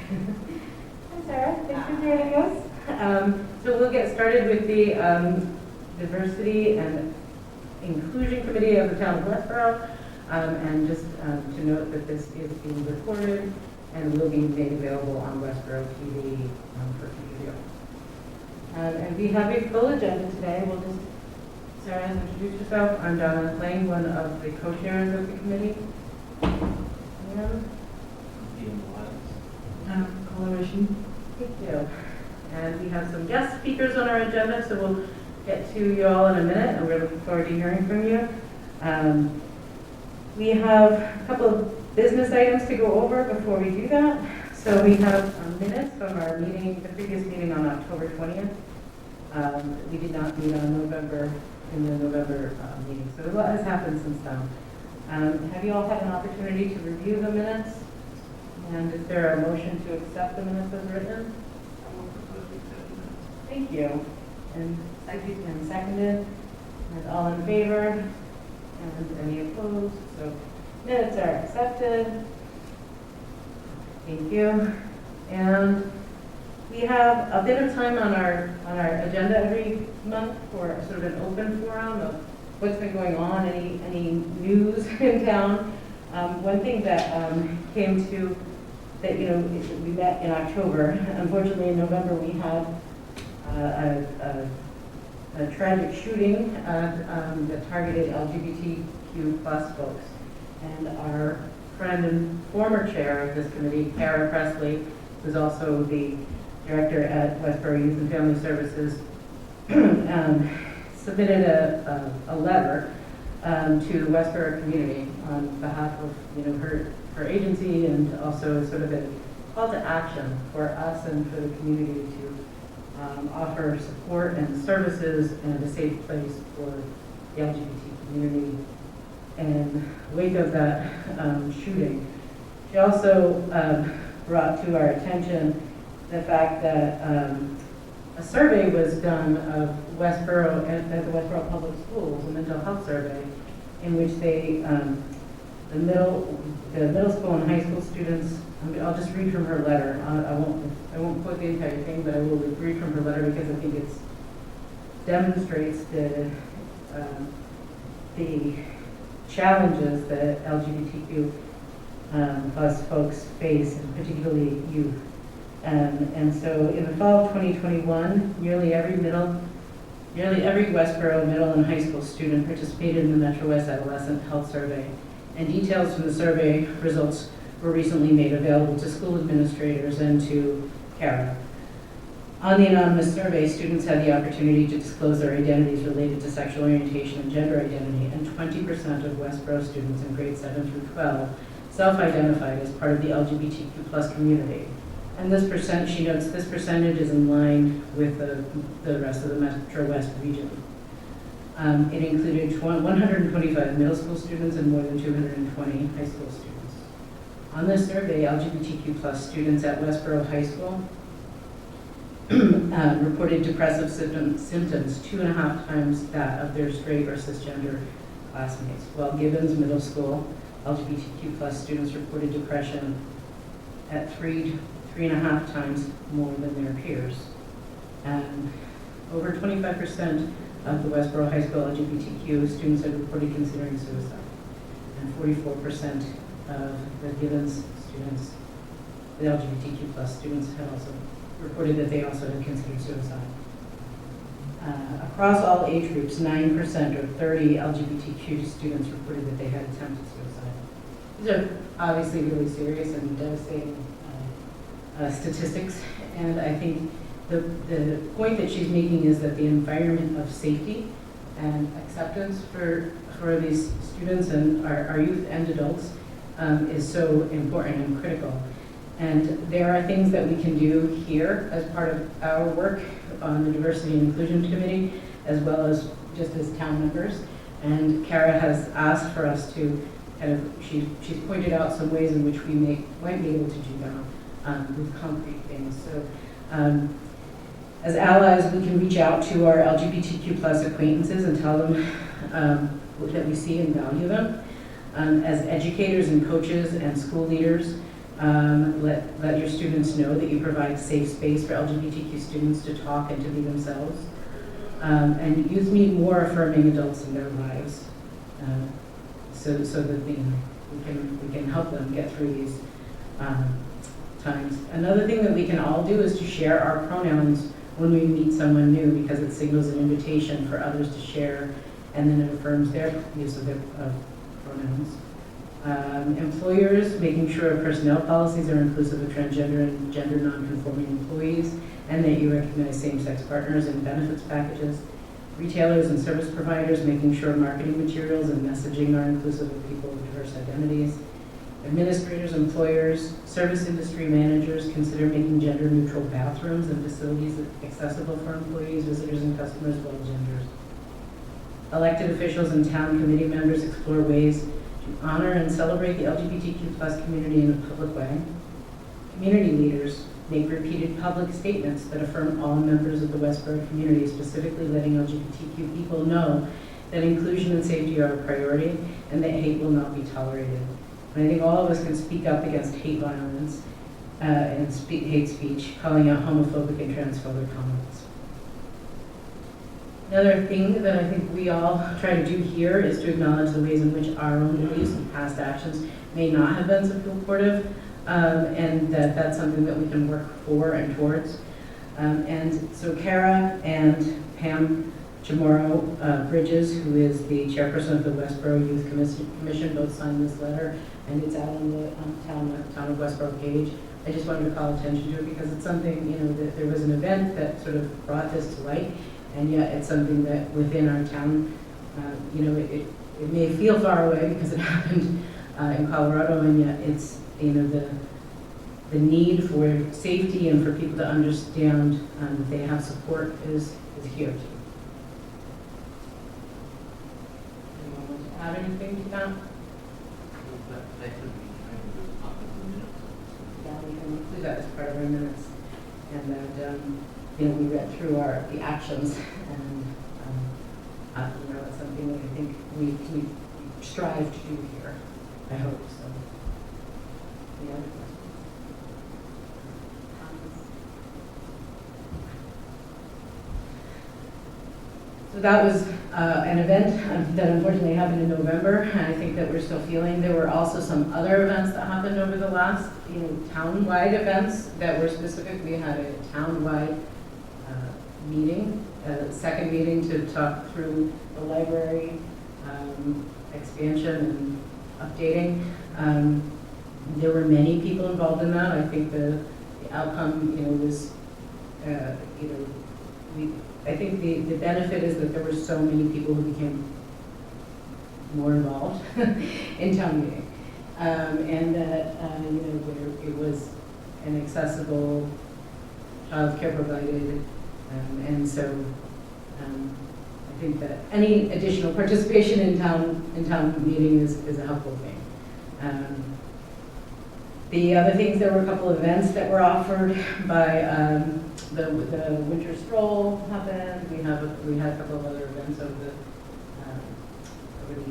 Hi Sarah, thanks for joining us. So we'll get started with the Diversity and Inclusion Committee of the Town of Westborough. And just to note that this is being recorded and will be made available on Westborough TV for future. And we have a full agenda today. We'll just, Sarah, introduce yourself. I'm Donna Lang, one of the co-chairs of the committee. Collaboration. Thank you. And we have some guest speakers on our agenda, so we'll get to you all in a minute, and we're looking forward to hearing from you. We have a couple of business items to go over before we do that. So we have minutes from our meeting, the previous meeting on October 20th. We did not meet on November meeting, so a lot has happened since then. Have you all had an opportunity to review the minutes? And is there a motion to accept the minutes as written? Thank you. And seconded. And all in favor? And any opposed? So minutes are accepted. Thank you. And we have a bit of time on our agenda every month for sort of an open forum of what's been going on, any news in town. One thing that came to that, we met in October. Unfortunately, in November, we had a tragic shooting that targeted LGBTQ plus folks. And our friend and former chair of this committee, Kara Presley, who's also the director at Westborough Youth and Family Services, submitted a letter to the Westborough community on behalf of her agency, and also sort of a call to action for us and for the community to offer support and services and a safe place for the LGBT community. In the wake of that shooting, she also brought to our attention the fact that a survey was done of Westborough at the Westborough Public Schools, a mental health survey, in which they the middle school and high school students. I'll just read from her letter. I won't quote the entire thing, but I will read from her letter because I think it demonstrates the challenges that LGBTQ plus folks face, and particularly youth. And so in the fall of 2021, nearly every Westborough middle and high school student participated in the Metro West Adolescent Health Survey. And details from the survey results were recently made available to school administrators and to Kara. On the anonymous survey, students had the opportunity to disclose their identities related to sexual orientation and gender identity, and 20% of Westborough students in grades 7 through 12 self-identified as part of the LGBTQ plus community. And she notes this percentage is in line with the rest of the Metro West region. It included 125 middle school students and more than 220 high school students. On this survey, LGBTQ plus students at Westborough High School reported depressive symptoms 2.5 times that of their straight or cisgender classmates, while Gibbons Middle School LGBTQ plus students reported depression at 3.5 times more than their peers. And over 25% of the Westborough High School LGBTQ students had reported considering suicide. And 44% of the Gibbons students, the LGBTQ plus students, had also reported that they also had considered suicide. Across all age groups, 9% or 30 LGBTQ students reported that they had attempted suicide. These are obviously really serious and devastating statistics, and I think the point that she's making is that the environment of safety and acceptance for these students and our youth and adults is so important and critical. And there are things that we can do here as part of our work on the Diversity and Inclusion Committee, as well as just as town members. And Kara has asked for us to she's pointed out some ways in which we might be able to do that with concrete things. So as allies, we can reach out to our LGBTQ plus acquaintances and tell them that we see and value them. As educators and coaches and school leaders, Let your students know that you provide safe space for LGBTQ students to talk and to be themselves. And youth need more affirming adults in their lives, so that we can help them get through these times. Another thing that we can all do is to share our pronouns when we meet someone new, because it signals an invitation for others to share, and then it affirms their use of their pronouns. Employers, making sure personnel policies are inclusive of transgender and gender non-conforming employees, and that you recognize same-sex partners in benefits packages. Retailers and service providers, making sure marketing materials and messaging are inclusive of people with diverse identities. Administrators, employers, service industry managers, consider making gender-neutral bathrooms and facilities accessible for employees, visitors, and customers of all genders. Elected officials and town committee members explore ways to honor and celebrate the LGBTQ+ community in a public way. Community leaders make repeated public statements that affirm all members of the Westborough community, specifically letting LGBTQ people know that inclusion and safety are a priority and that hate will not be tolerated. And I think all of us can speak up against hate violence and hate speech, calling out homophobic and transphobic comments. Another thing that I think we all try to do here is to acknowledge the ways in which our own beliefs and past actions may not have been supportive, and that's something that we can work for and towards. And so Kara and Pam Chamorro Bridges, who is the chairperson of the Westborough Youth Commission, both signed this letter, and it's out on the town of Westborough page. I just wanted to call attention to it because it's something, that there was an event that sort of brought this to light, and yet it's something that within our town, it may feel far away because it happened in Colorado, and yet it's, the need for safety and for people to understand that they have support is here too. Anyone want to add anything to that? Yeah, we can include that as part of our minutes. And that, we read through the actions, and it's something that I think we strive to do here. I hope so. Any other questions? So that was an event that unfortunately happened in November, and I think that we're still feeling. There were also some other events that happened over the last, town-wide events that were specific. We had a town-wide meeting, a second meeting to talk through the library expansion and updating. There were many people involved in that. I think the outcome, was, I think the benefit is that there were so many people who became more involved in town meeting, and that where it was an accessible childcare provided, and so I think that any additional participation in town meeting is a helpful thing. The other things, there were a couple of events that were offered by the winter stroll happened. We had a couple of other events over the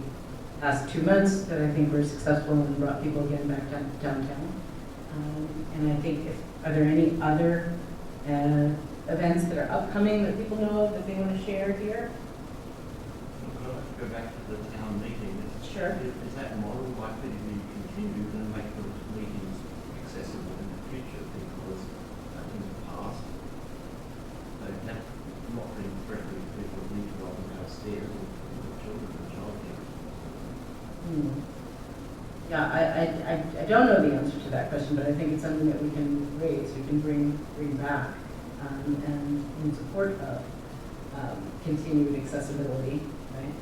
past 2 months that I think were successful and brought people again back downtown. And I think, are there any other events that are upcoming that people know of that they want to share here? I'd like to go back to the town meeting. Sure. Is that model likely to be continued and make those meetings accessible in the future? Because in the past, they have not been friendly. People need to go up and downstairs with the children and childcare. Yeah, I don't know the answer to that question, but I think it's something that we can raise, we can bring back, and in support of continued accessibility, right?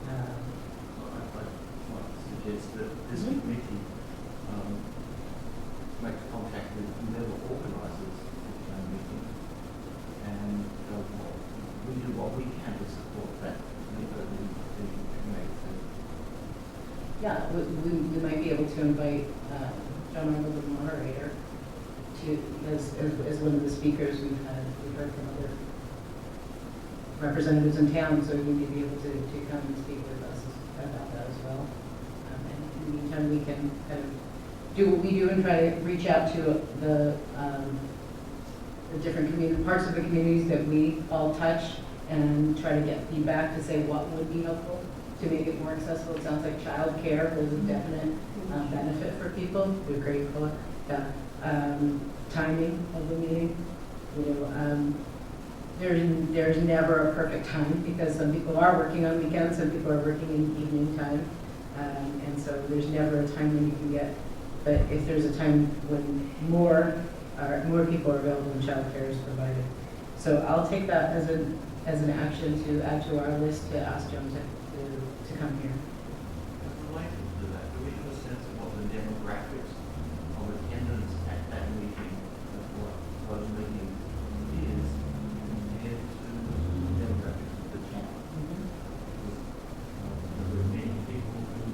I'd like to suggest that this committee makes contact with whoever organises the town meeting, and we do what we can to support that. Yeah, we might be able to invite John Arnold, the moderator, as one of the speakers. We've heard from other representatives in town, so you may be able to come and speak with us about that as well. And in the meantime, we can kind of do what we do and try to reach out to the different parts of the communities that we all touch and try to get feedback to say what would be helpful to make it more accessible. It sounds like childcare was a definite benefit for people. We're grateful. Yeah. Timing of the meeting. There's never a perfect time because some people are working on weekends, some people are working in evening time, and so there's never a time when you can get. But if there's a time when more people are available and childcare is provided, so I'll take that as an action to add to our list to ask Joan to come here. Related to that, do we have a sense of what the demographics of attendance at that meeting, of what those meetings is, compared to the demographics of the town? There are many people who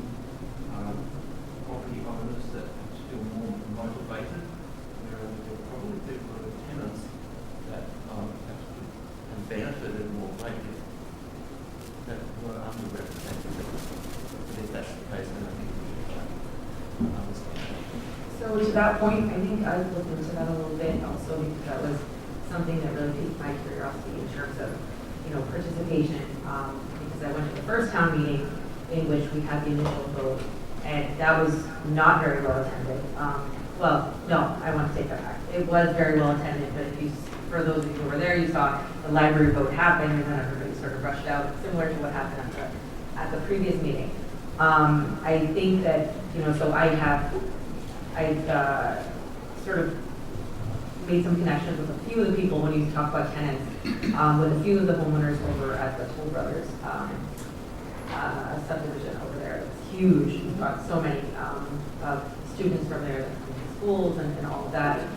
are property owners that are still more motivated, whereas there are probably people who are tenants that have benefited more greatly that were underrepresented. But if that's the case, then I think we should understand that. So to that point, I think I looked into that a little bit also because that was something that really piqued my curiosity in terms of, participation. Because I went to the first town meeting in which we had the initial vote, and that was not very well attended. Well, no, I want to take that back. It was very well attended, but for those of you who were there, you saw the library vote happen, and then everybody sort of rushed out, similar to what happened at the previous meeting. I think that, so I sort of made some connections with a few of the people when you talk about tenants, with a few of the homeowners over at the Toll Brothers subdivision over there. It's huge. We've got so many students from there that come to schools and all of that.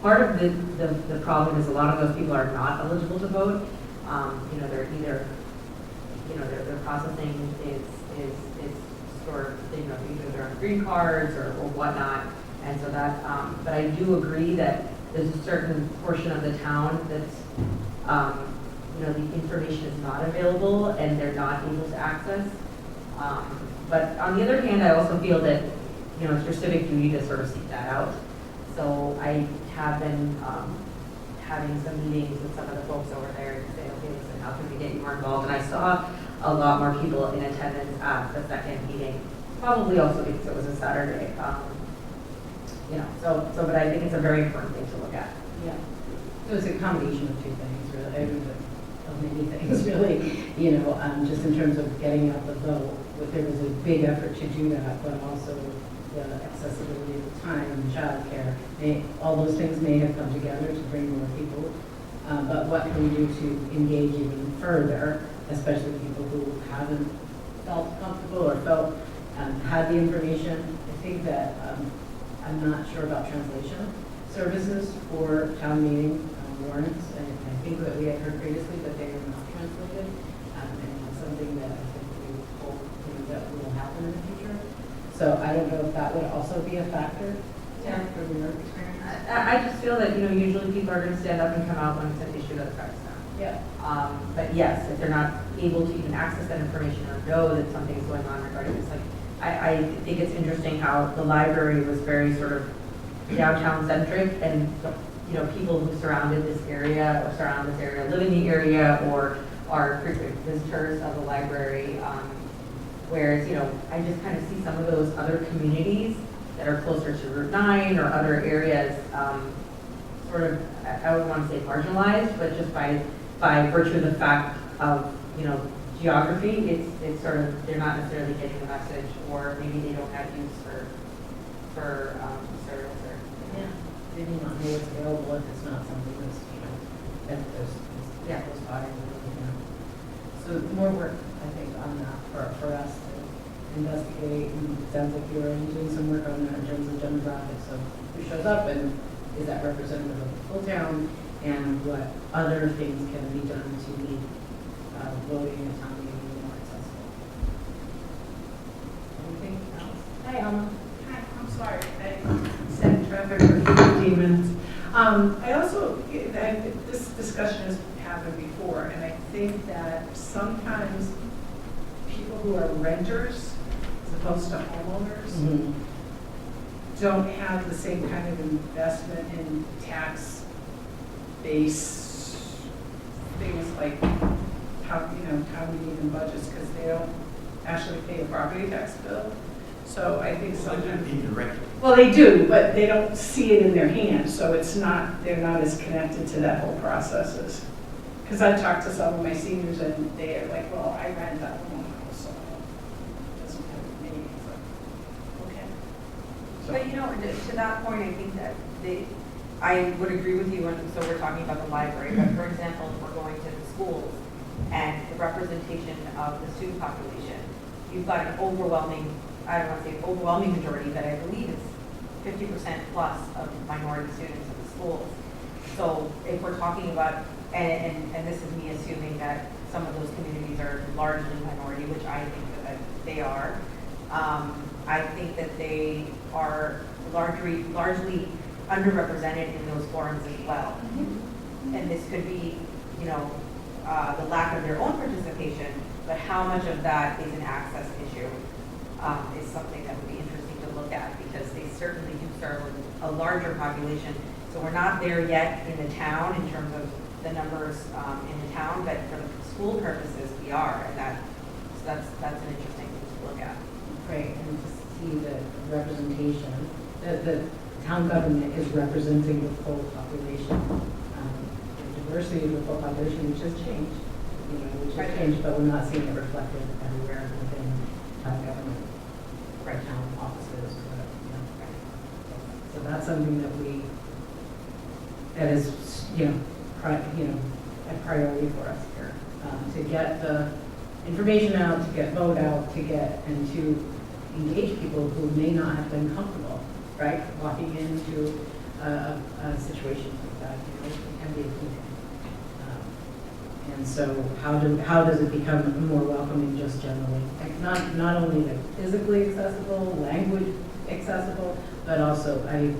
Part of the problem is a lot of those people are not eligible to vote. They're either, their processing is sort of, either they're on green cards or whatnot. And so that, but I do agree that there's a certain portion of the town that's, the information is not available and they're not able to access. But on the other hand, I also feel that, it's your civic duty to sort of seek that out. So I have been having some meetings with some of the folks over there to say, okay, listen, how can we get you more involved? And I saw a lot more people in attendance at the second meeting, probably also because it was a Saturday. But I think it's a very important thing to look at. Yeah. It was a combination of two things, really. Of many things, really. Just in terms of getting out the vote, there was a big effort to do that, but also the accessibility of the time and childcare. All those things may have come together to bring more people. But what can we do to engage even further, especially people who haven't felt comfortable or had the information? I think that I'm not sure about translation services for town meeting warrants. And I think that we had heard previously that they are not translated. And that's something that I think we hope that will happen in the future. So I don't know if that would also be a factor. Yeah. From your experience. I just feel that, usually people are going to stand up and come out when it's an issue that affects them. Yeah. But yes, if they're not able to even access that information or know that something's going on regarding this, like, I think it's interesting how the library was very sort of downtown centric, and people who surround this area, live in the area, or are frequent visitors of the library. Whereas, I just kind of see some of those other communities that are closer to Route 9 or other areas, sort of, I would want to say marginalized, but just by virtue of the fact of, geography, it's sort of, they're not necessarily getting the message, or maybe they don't have use for service or. Yeah. They may not know it's available if it's not something that's, that there's close by. So more work, I think, on that for us to investigate. And it sounds like you're already doing some work on that in terms of demographics of who shows up and is that representative of the full town, and what other things can be done to make voting and town meeting more accessible. Anything else? Hi, Alma. Hi, I'm sorry, I sat in traffic for 15 minutes. This discussion has happened before, and I think that sometimes people who are renters, as opposed to homeowners, don't have the same kind of investment in tax base things like town meeting and budgets, because they don't actually pay a property tax bill. So I think Well, they do sometimes, indirectly. well, they do, but they don't see it in their hands, so they're not as connected to that whole process as, because I've talked to some of my seniors and they're like, well, I rent that one house, so it doesn't have me. Okay. But to that point, I think that I would agree with you, and so we're talking about the library, but for example, if we're going to the schools and the representation of the student population, you've got an overwhelming, I don't want to say overwhelming majority, but I believe it's 50% plus of minority students in the schools. So if we're talking about, and this is me assuming that some of those communities are largely minority, which I think that they are, I think that they are largely underrepresented in those forums as well. And this could be, the lack of their own participation, but how much of that is an access issue is something that would be interesting to look at, because they certainly do serve a larger population. So we're not there yet in the town in terms of the numbers in the town, but for the school purposes, we are, and that's an interesting thing to look at. Right, and to see the representation, the town government is representing the full population. The diversity of the full population, which has changed, but we're not seeing it reflected everywhere within town government, right, town offices, or whatever, So that's something that is, a priority for us here, to get the information out, to get vote out, and to engage people who may not have been comfortable, right, walking into a situation like that, it can be a key thing. And so how does it become more welcoming just generally? Like not only like physically accessible, language accessible, but also a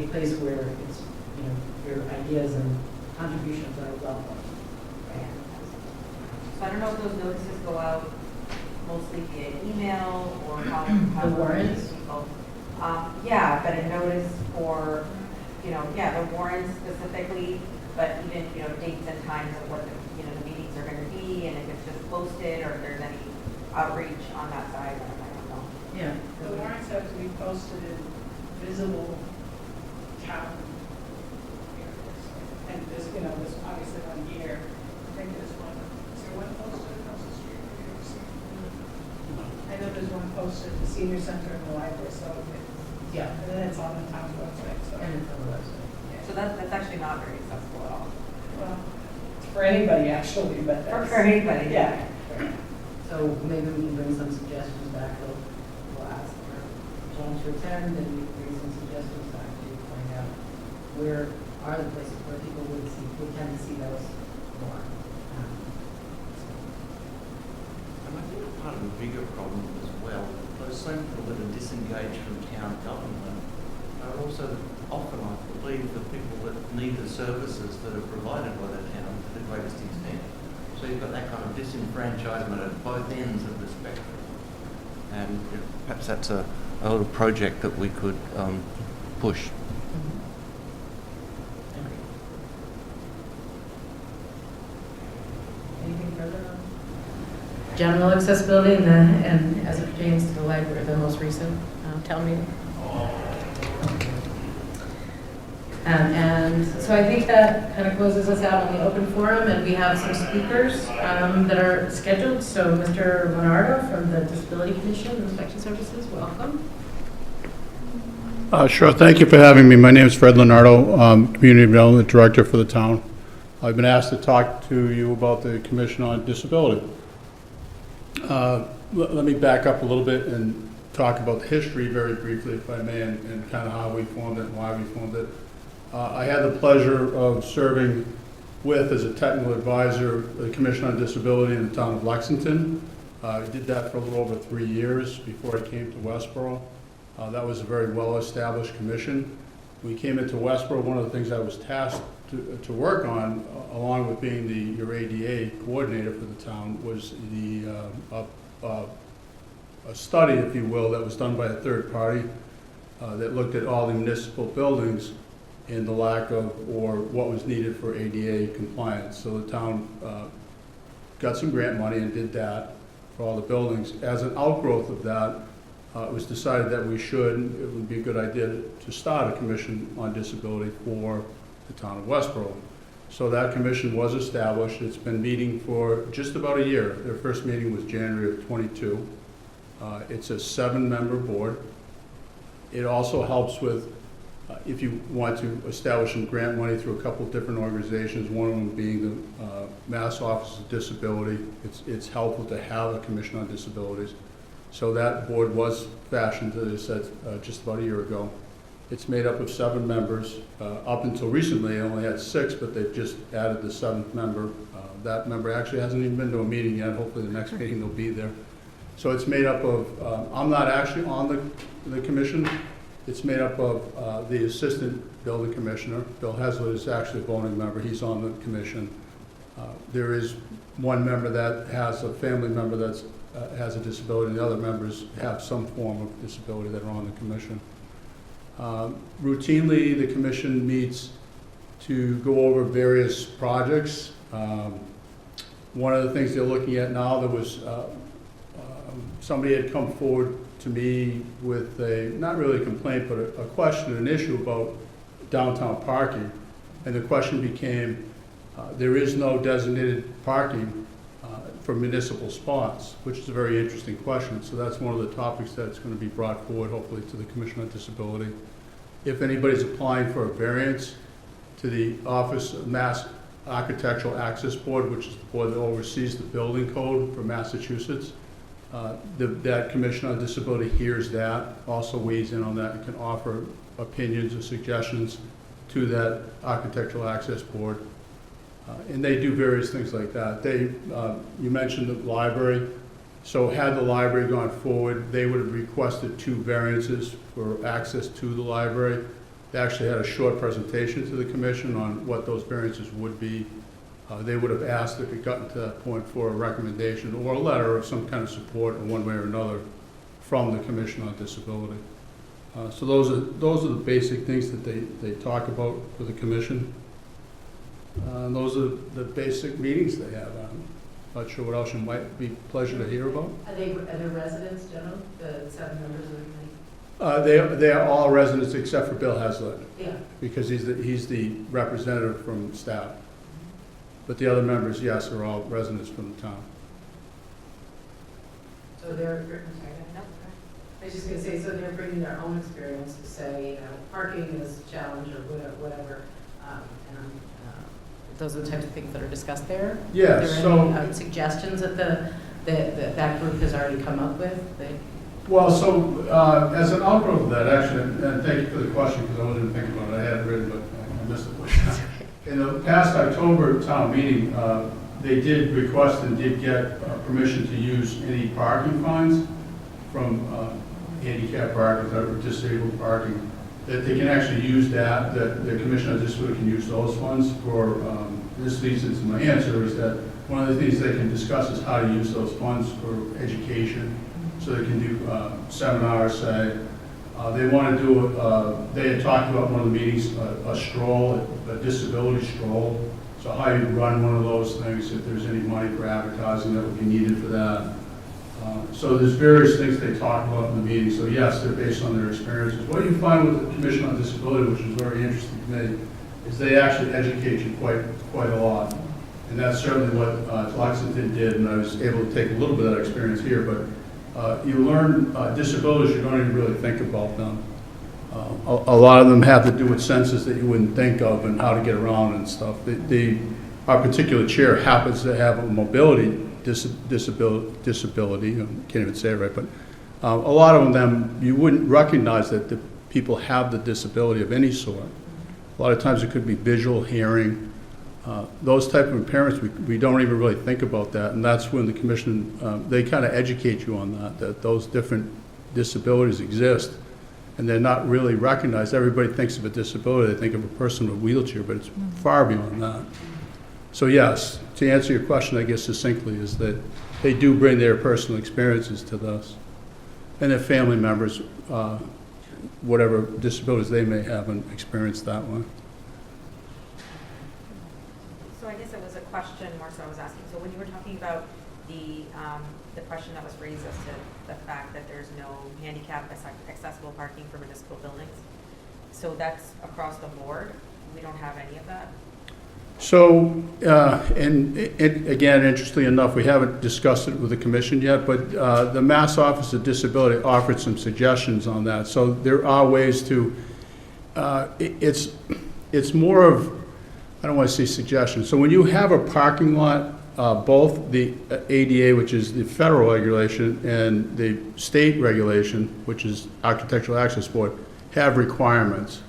place where it's, your ideas and contributions are welcome. Right? So I don't know if those notices go out mostly via email or how The warrants? people. Yeah, but a notice for, the warrants specifically, but even, dates and times of what the meetings are going to be, and if it's just posted or if there's any outreach on that side, I don't know. Yeah. The warrants have to be posted in visible town areas. And there's obviously one here. I think there's one, is there one posted across the street? I know there's one posted at the senior center and the library, so Yeah. and then it's on the town's website, so. And it's on the website. So that's actually not very accessible at all. Well, it's for anybody actually, but that's. For anybody. Yeah. So maybe we can bring some suggestions back. We'll ask John to attend, and we can bring some suggestions back to find out where are the places where people would tend to see those more. And I think part of the bigger problem as well, those same people that are disengaged from town government are also often, I believe, the people that need the services that are provided by the town to the greatest extent. So you've got that kind of disenfranchisement at both ends of the spectrum. And perhaps that's a little project that we could push. Anything further on general accessibility and as it pertains to the library, the most recent town meeting? And so I think that kind of closes us out on the open forum, and we have some speakers that are scheduled. So Mr. Leonardo from the Disability Commission and Inspection Services, welcome. Sure. Thank you for having me. My name is Fred Leonardo, Community Development Director for the town. I've been asked to talk to you about the Commission on Disability. Let me back up a little bit and talk about the history very briefly, if I may, and kind of how we formed it and why we formed it. I had the pleasure of serving with, as a technical advisor, the Commission on Disability in the town of Lexington. I did that for a little over 3 years before I came to Westborough. That was a very well-established commission. We came into Westborough, one of the things I was tasked to work on, along with being your ADA coordinator for the town, was a study, if you will, that was done by a third party that looked at all the municipal buildings and the lack of, or what was needed for ADA compliance. So the town got some grant money and did that for all the buildings. As an outgrowth of that, it was decided that it would be a good idea to start a commission on disability for the town of Westborough. So that commission was established. It's been meeting for just about a year. Their first meeting was January of '22. It's a 7-member board. It also helps with, if you want to establish some grant money through a couple of different organizations, one of them being the Mass Office of Disability. It's helpful to have a commission on disabilities. So that board was fashioned, as I said, just about a year ago. It's made up of 7 members. Up until recently, it only had 6, but they've just added the 7th member. That member actually hasn't even been to a meeting yet. Hopefully the next meeting they'll be there. So it's made up of, I'm not actually on the commission. It's made up of the assistant building commissioner. Bill Heslett is actually a voting member. He's on the commission. There is one member that has a family member that has a disability, and the other members have some form of disability that are on the commission. Routinely, the commission meets to go over various projects. One of the things they're looking at now, there was somebody had come forward to me with not really a complaint, but a question, an issue about downtown parking. And the question became, there is no designated parking for municipal spots, which is a very interesting question. So that's one of the topics that's going to be brought forward, hopefully, to the Commission on Disability. If anybody's applying for a variance to the Office of Mass Architectural Access Board, which is the board that oversees the building code for Massachusetts, that Commission on Disability hears that, also weighs in on that, and can offer opinions or suggestions to that Architectural Access Board. And they do various things like that. You mentioned the library. So had the library gone forward, they would have requested 2 variances for access to the library. They actually had a short presentation to the commission on what those variances would be. They would have asked if it got to that point for a recommendation or a letter of some kind of support in one way or another from the Commission on Disability. So those are the basic things that they talk about for the commission. Those are the basic meetings they have. I'm not sure what else you might be pleasure to hear about. Are they residents, general, the 7 members of the committee? They are all residents except for Bill Heslett. Yeah. Because he's the representative from staff. But the other members, yes, are all residents from the town. So I'm sorry, no. I was just going to say, so they're bringing their own experience to say, you know, parking is a challenge or whatever. Those are the types of things that are discussed there? Yeah, Are there any suggestions that that group has already come up with? Well, so as an outgrowth of that, actually, and thank you for the question because I wasn't thinking about it. I had it written, but I missed the question. In the past October town meeting, they did request and did get permission to use any parking fines from handicap parking or disabled parking. That they can actually use that the Commission on Disability can use those funds for, this leads into my answer, is that one of the things they can discuss is how to use those funds for education. So they can do seminars, say. They want to do, they had talked about one of the meetings, a stroll, a disability stroll. So how you run one of those things, if there's any money for advertising that would be needed for that. So there's various things they talk about in the meeting. So yes, they're based on their experiences. What you find with the Commission on Disability, which is very interesting to me, is they actually educate you quite a lot. And that's certainly what Lexington did, and I was able to take a little bit of that experience here. But you learn disabilities, you don't even really think about them. A lot of them have to do with senses that you wouldn't think of and how to get around and stuff. Our particular chair happens to have a mobility disability, I can't even say it right, but a lot of them, you wouldn't recognize that the people have the disability of any sort. A lot of times it could be visual, hearing, those type of impairments, we don't even really think about that, and that's when the commission, they kind of educate you on that those different disabilities exist, and they're not really recognized. Everybody thinks of a disability, they think of a person in a wheelchair, but it's far beyond that. So yes, to answer your question, I guess succinctly, is that they do bring their personal experiences to this. And their family members whatever disabilities they may have and experience that way. So I guess it was a question more so I was asking. So when you were talking about the question that was raised as to the fact that there's no handicap accessible parking for municipal buildings, so that's across the board? We don't have any of that? So, again, interestingly enough, we haven't discussed it with the commission yet, but the Mass Office of Disability offered some suggestions on that. So there are ways to, it's more of, I don't want to say suggestions. So when you have a parking lot, both the ADA, which is the federal regulation, and the state regulation, which is Architectural Access Board, have requirements.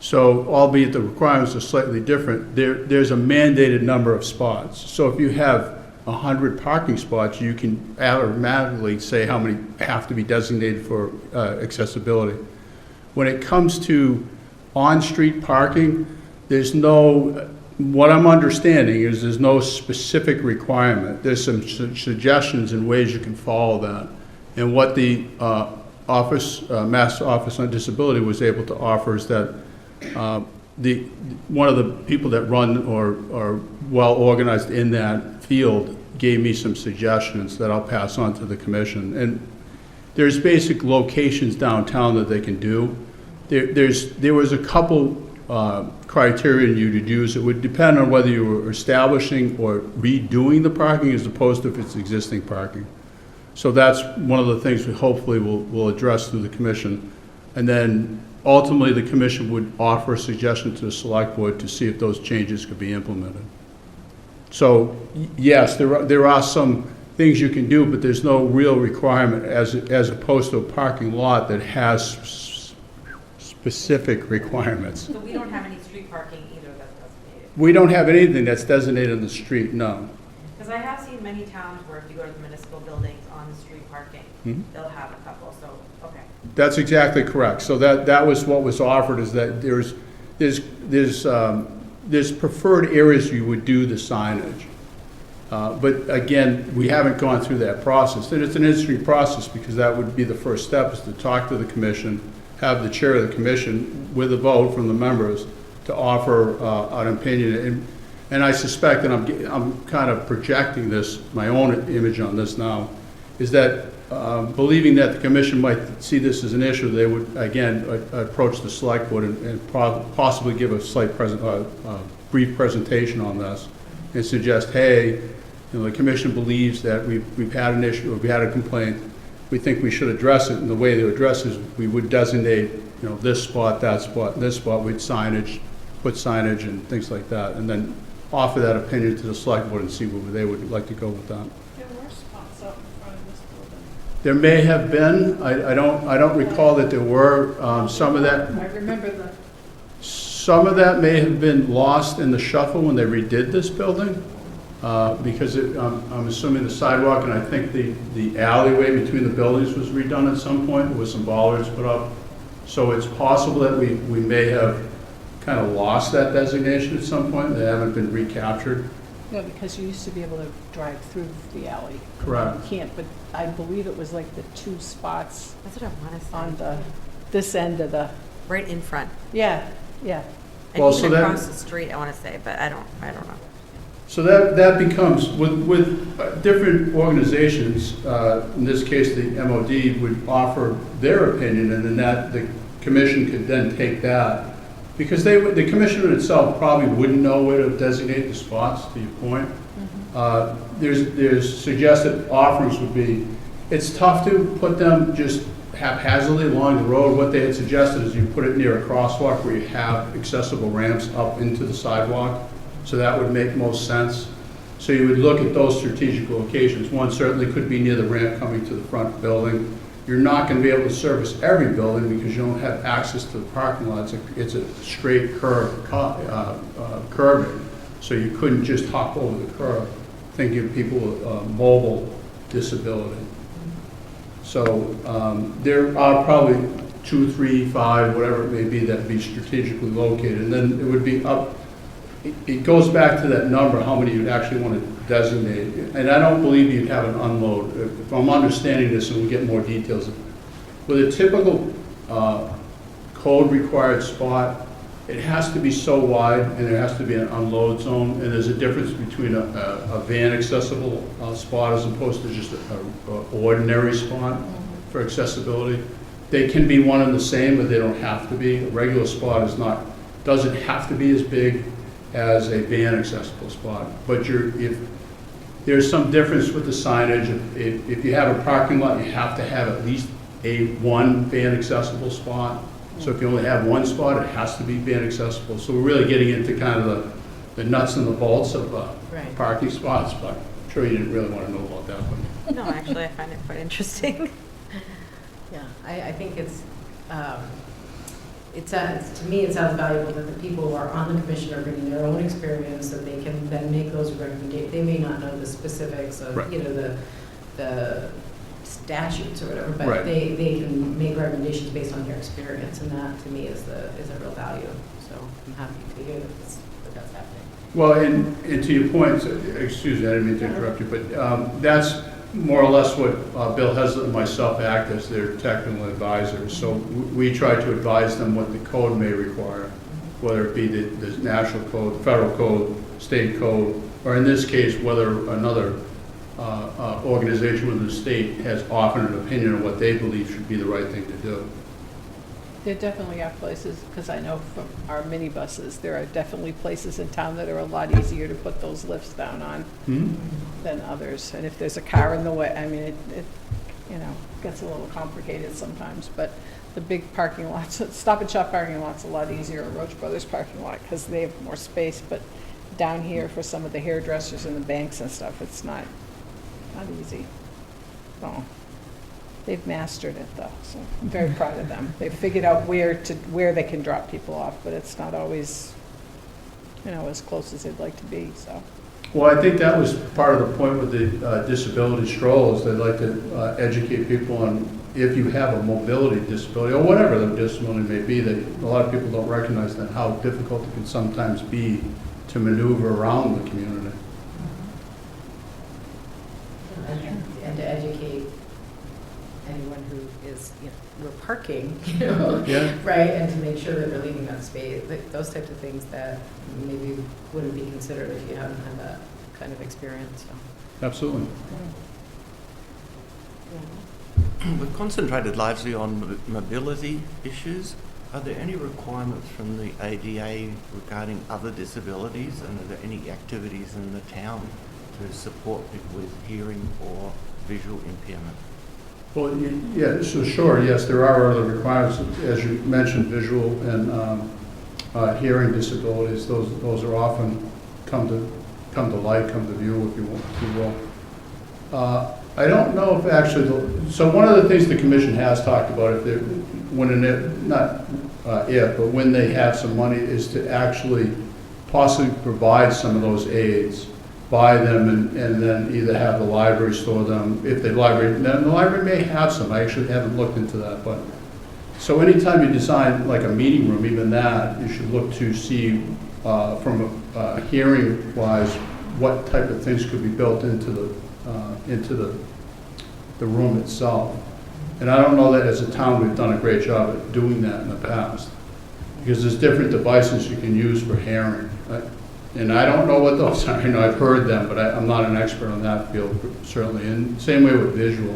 So albeit the requirements are slightly different, there's a mandated number of spots. So if you have 100 parking spots, you can automatically say how many have to be designated for accessibility. When it comes to on-street parking, there's no, what I'm understanding is there's no specific requirement. There's some suggestions and ways you can follow that. And what the Mass Office on Disability was able to offer is that one of the people that run or are well organized in that field gave me some suggestions that I'll pass on to the commission. And there's basic locations downtown that they can do. There was a couple criteria you could use. It would depend on whether you were establishing or redoing the parking as opposed to if it's existing parking. So that's one of the things we hopefully will address through the commission. And then ultimately, the commission would offer a suggestion to the select board to see if those changes could be implemented. So yes, there are some things you can do, but there's no real requirement as opposed to a parking lot that has specific requirements. So we don't have any street parking either that's designated? We don't have anything that's designated on the street, no. Because I have seen many towns where if you go to the municipal buildings on the street parking, they'll have a couple, so, okay. That's exactly correct. So that was what was offered, is that there's preferred areas you would do the signage. But again, we haven't gone through that process. And it's an interesting process because that would be the first step, is to talk to the commission, have the chair of the commission with a vote from the members to offer an opinion. And I suspect, and I'm kind of projecting this, my own image on this now, is that believing that the commission might see this as an issue, they would, again, approach the select board and possibly give a slight brief presentation on this and suggest, hey, the commission believes that we've had an issue, or we had a complaint, we think we should address it, and the way to address it is we would designate, this spot, that spot, and this spot with signage, put signage and things like that, and then offer that opinion to the select board and see where they would like to go with that. There were spots up in front of this building. There may have been. I don't recall that there were. Some of that. I remember the. Some of that may have been lost in the shuffle when they redid this building, because I'm assuming the sidewalk and I think the alleyway between the buildings was redone at some point with some bollards put up. So it's possible that we may have kind of lost that designation at some point. They haven't been recaptured. No, because you used to be able to drive through the alley. Correct. You can't, but I believe it was like the 2 spots That's what I want to say. on this end of the, Right in front. yeah. And Well, even so that- across the street, I want to say, but I don't know. So that becomes, with different organizations, in this case, the MOD would offer their opinion, and then the commission could then take that. Because the commission itself probably wouldn't know where to designate the spots, to your point. There's suggested offerings would be, it's tough to put them just haphazardly along the road. What they had suggested is you put it near a crosswalk where you have accessible ramps up into the sidewalk. So that would make most sense. So you would look at those strategic locations. One certainly could be near the ramp coming to the front building. You're not going to be able to service every building because you don't have access to the parking lot. It's a straight curve, curving. So you couldn't just hop over the curb, thinking of people with mobile disability. So there are probably 2, 3, 5, whatever it may be, that be strategically located. And then it would be up, it goes back to that number, how many you'd actually want to designate. And I don't believe you'd have an unload. If I'm understanding this and we get more details, with a typical code required spot, it has to be so wide and there has to be an unload zone, and there's a difference between a van accessible spot as opposed to just a ordinary spot for accessibility. They can be one and the same, but they don't have to be. A regular spot doesn't have to be as big as a van accessible spot. But if there's some difference with the signage, if you have a parking lot, you have to have at least one van accessible spot. So if you only have one spot, it has to be van accessible. So we're really getting into kind of the nuts and the bolts of Right. parking spots, but I'm sure you didn't really want to know about that one. No, actually, I find it quite interesting. Yeah, I think to me, it sounds valuable that the people who are on the commission are bringing their own experience, that they can then make those recommendations. They may not know the specifics of, Right. the statutes or whatever, but Right. they can make recommendations based on their experience, and that, to me, is a real value. So I'm happy to hear that's happening. Well, and to your point, excuse me, I didn't mean to interrupt you, but that's more or less what Bill Heslett and myself act as their technical advisors. So we try to advise them what the code may require, whether it be the national code, federal code, state code, or in this case, whether another organization within the state has offered an opinion on what they believe should be the right thing to do. There definitely are places, because I know from our minibuses, there are definitely places in town that are a lot easier to put those lifts down on than others. And if there's a car in the way, I mean, it gets a little complicated sometimes. But the big parking lots, Stop and Shop parking lot's a lot easier, or Roach Brothers parking lot, because they have more space. But down here, for some of the hairdressers and the banks and stuff, it's not easy. So they've mastered it, though, so I'm very proud of them. They've figured out where they can drop people off, but it's not always, as close as they'd like to be, so. Well, I think that was part of the point with the disability strolls. They'd like to educate people on if you have a mobility disability, or whatever the disability may be, that a lot of people don't recognize that how difficult it can sometimes be to maneuver around the community. And to educate anyone who is, we're parking, Yeah. right, and to make sure that we're leaving that space, those types of things that maybe wouldn't be considered if you haven't had that kind of experience, so. Absolutely. We've concentrated largely on mobility issues. Are there any requirements from the ADA regarding other disabilities, and are there any activities in the town to support people with hearing or visual impairment? Well, yeah, so sure, yes, there are other requirements. As you mentioned, visual and hearing disabilities, those are often come to light, come to view, if you will. I don't know if actually, so one of the things the commission has talked about, when they have some money, is to actually possibly provide some of those aids, buy them, and then either have the library store them. If the library may have some. I actually haven't looked into that, but so anytime you design like a meeting room, even that, you should look to see from a hearing wise what type of things could be built into the room itself. And I don't know that as a town we've done a great job at doing that in the past, because there's different devices you can use for hearing. And I don't know what those are. I've heard them, but I'm not an expert on that field, certainly. And same way with visual.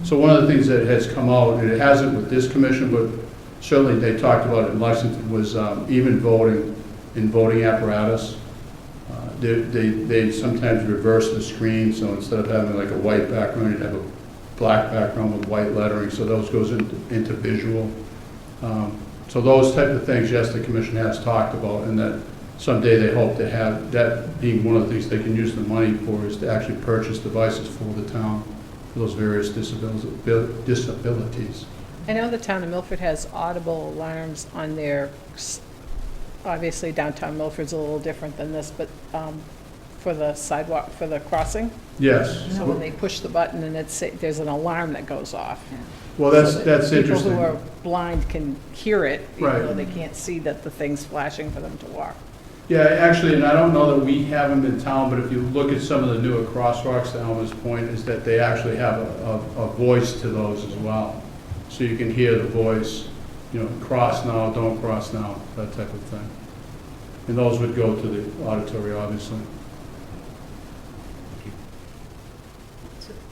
So one of the things that has come out, and it hasn't with this commission, but certainly they talked about it in Lexington, was even voting in voting apparatus. They sometimes reverse the screen, so instead of having like a white background, you'd have a black background with white lettering, so those goes into visual. So those type of things, yes, the commission has talked about, and that someday they hope to have that being one of the things they can use the money for, is to actually purchase devices for the town for those various disabilities. I know the town of Milford has audible alarms on their, obviously downtown Milford's a little different than this, but for the sidewalk, for the crossing. Yes. So when they push the button and there's an alarm that goes off. Well, So that's interesting. People who are blind can hear it, even Right. though they can't see that the thing's flashing for them to walk. Yeah, actually, and I don't know that we have them in town, but if you look at some of the newer crosswalks, to Elmer's point, is that they actually have a voice to those as well. So you can hear the voice, cross now, don't cross now, that type of thing. And those would go to the auditory, obviously.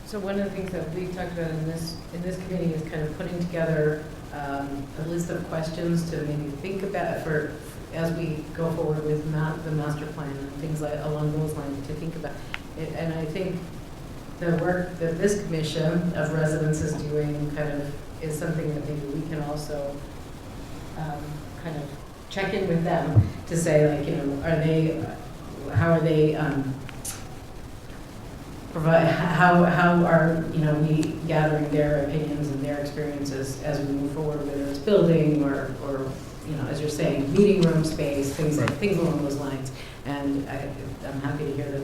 So one of the things that we've talked about in this committee is kind of putting together a list of questions to maybe think about for, as we go forward with the master plan and things like along those lines to think about. And I think the work that this commission of residents is doing kind of is something that maybe we can also kind of check in with them to say, like, how are they provide, how are, we gathering their opinions and their experiences as we move forward, whether it's building or as you're saying, meeting room space, things along those lines. And I'm happy to hear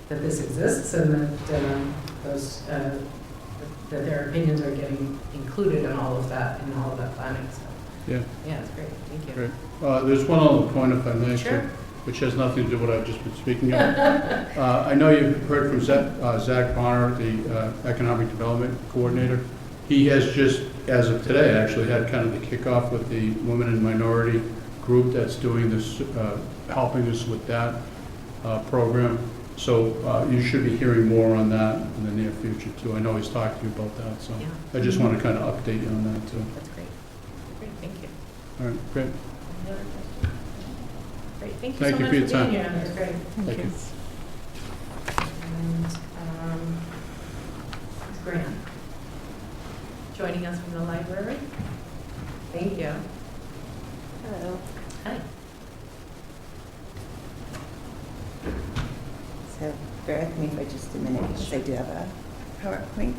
that this exists and that that their opinions are getting included in all of that planning. So Yeah. yeah, it's great. Thank you. Great. There's one other point, if I may, Sure. which has nothing to do with what I've just been speaking of. I know you've heard from Zach Bonner, the Economic Development Coordinator. He has just, as of today, actually had kind of the kickoff with the Women and Minority group that's doing this, helping us with that program. So you should be hearing more on that in the near future, too. I know he's talked to you about that, so Yeah. I just want to kind of update you on that, too. That's great. Great, thank you. All right, great. Any other questions? Great, thank you Thank so you much for your for being time. here. That's great. Thank you. And Ms. Graham, joining us from the library. Thank you. Hello. Hi. So bear with me for just a minute because I do have a PowerPoint.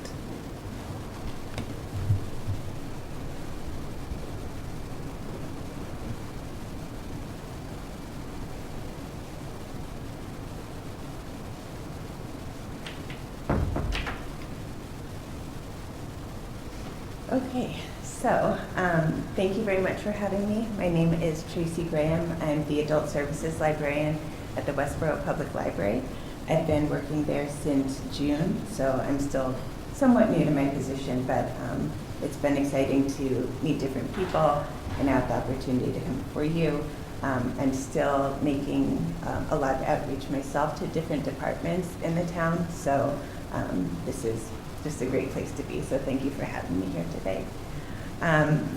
Okay, so thank you very much for having me. My name is Tracy Graham. I'm the Adult Services Librarian at the Westborough Public Library. I've been working there since June, so I'm still somewhat new to my position, but it's been exciting to meet different people and have the opportunity to come before you. I'm still making a lot of outreach myself to different departments in the town, so this is just a great place to be, so thank you for having me here today.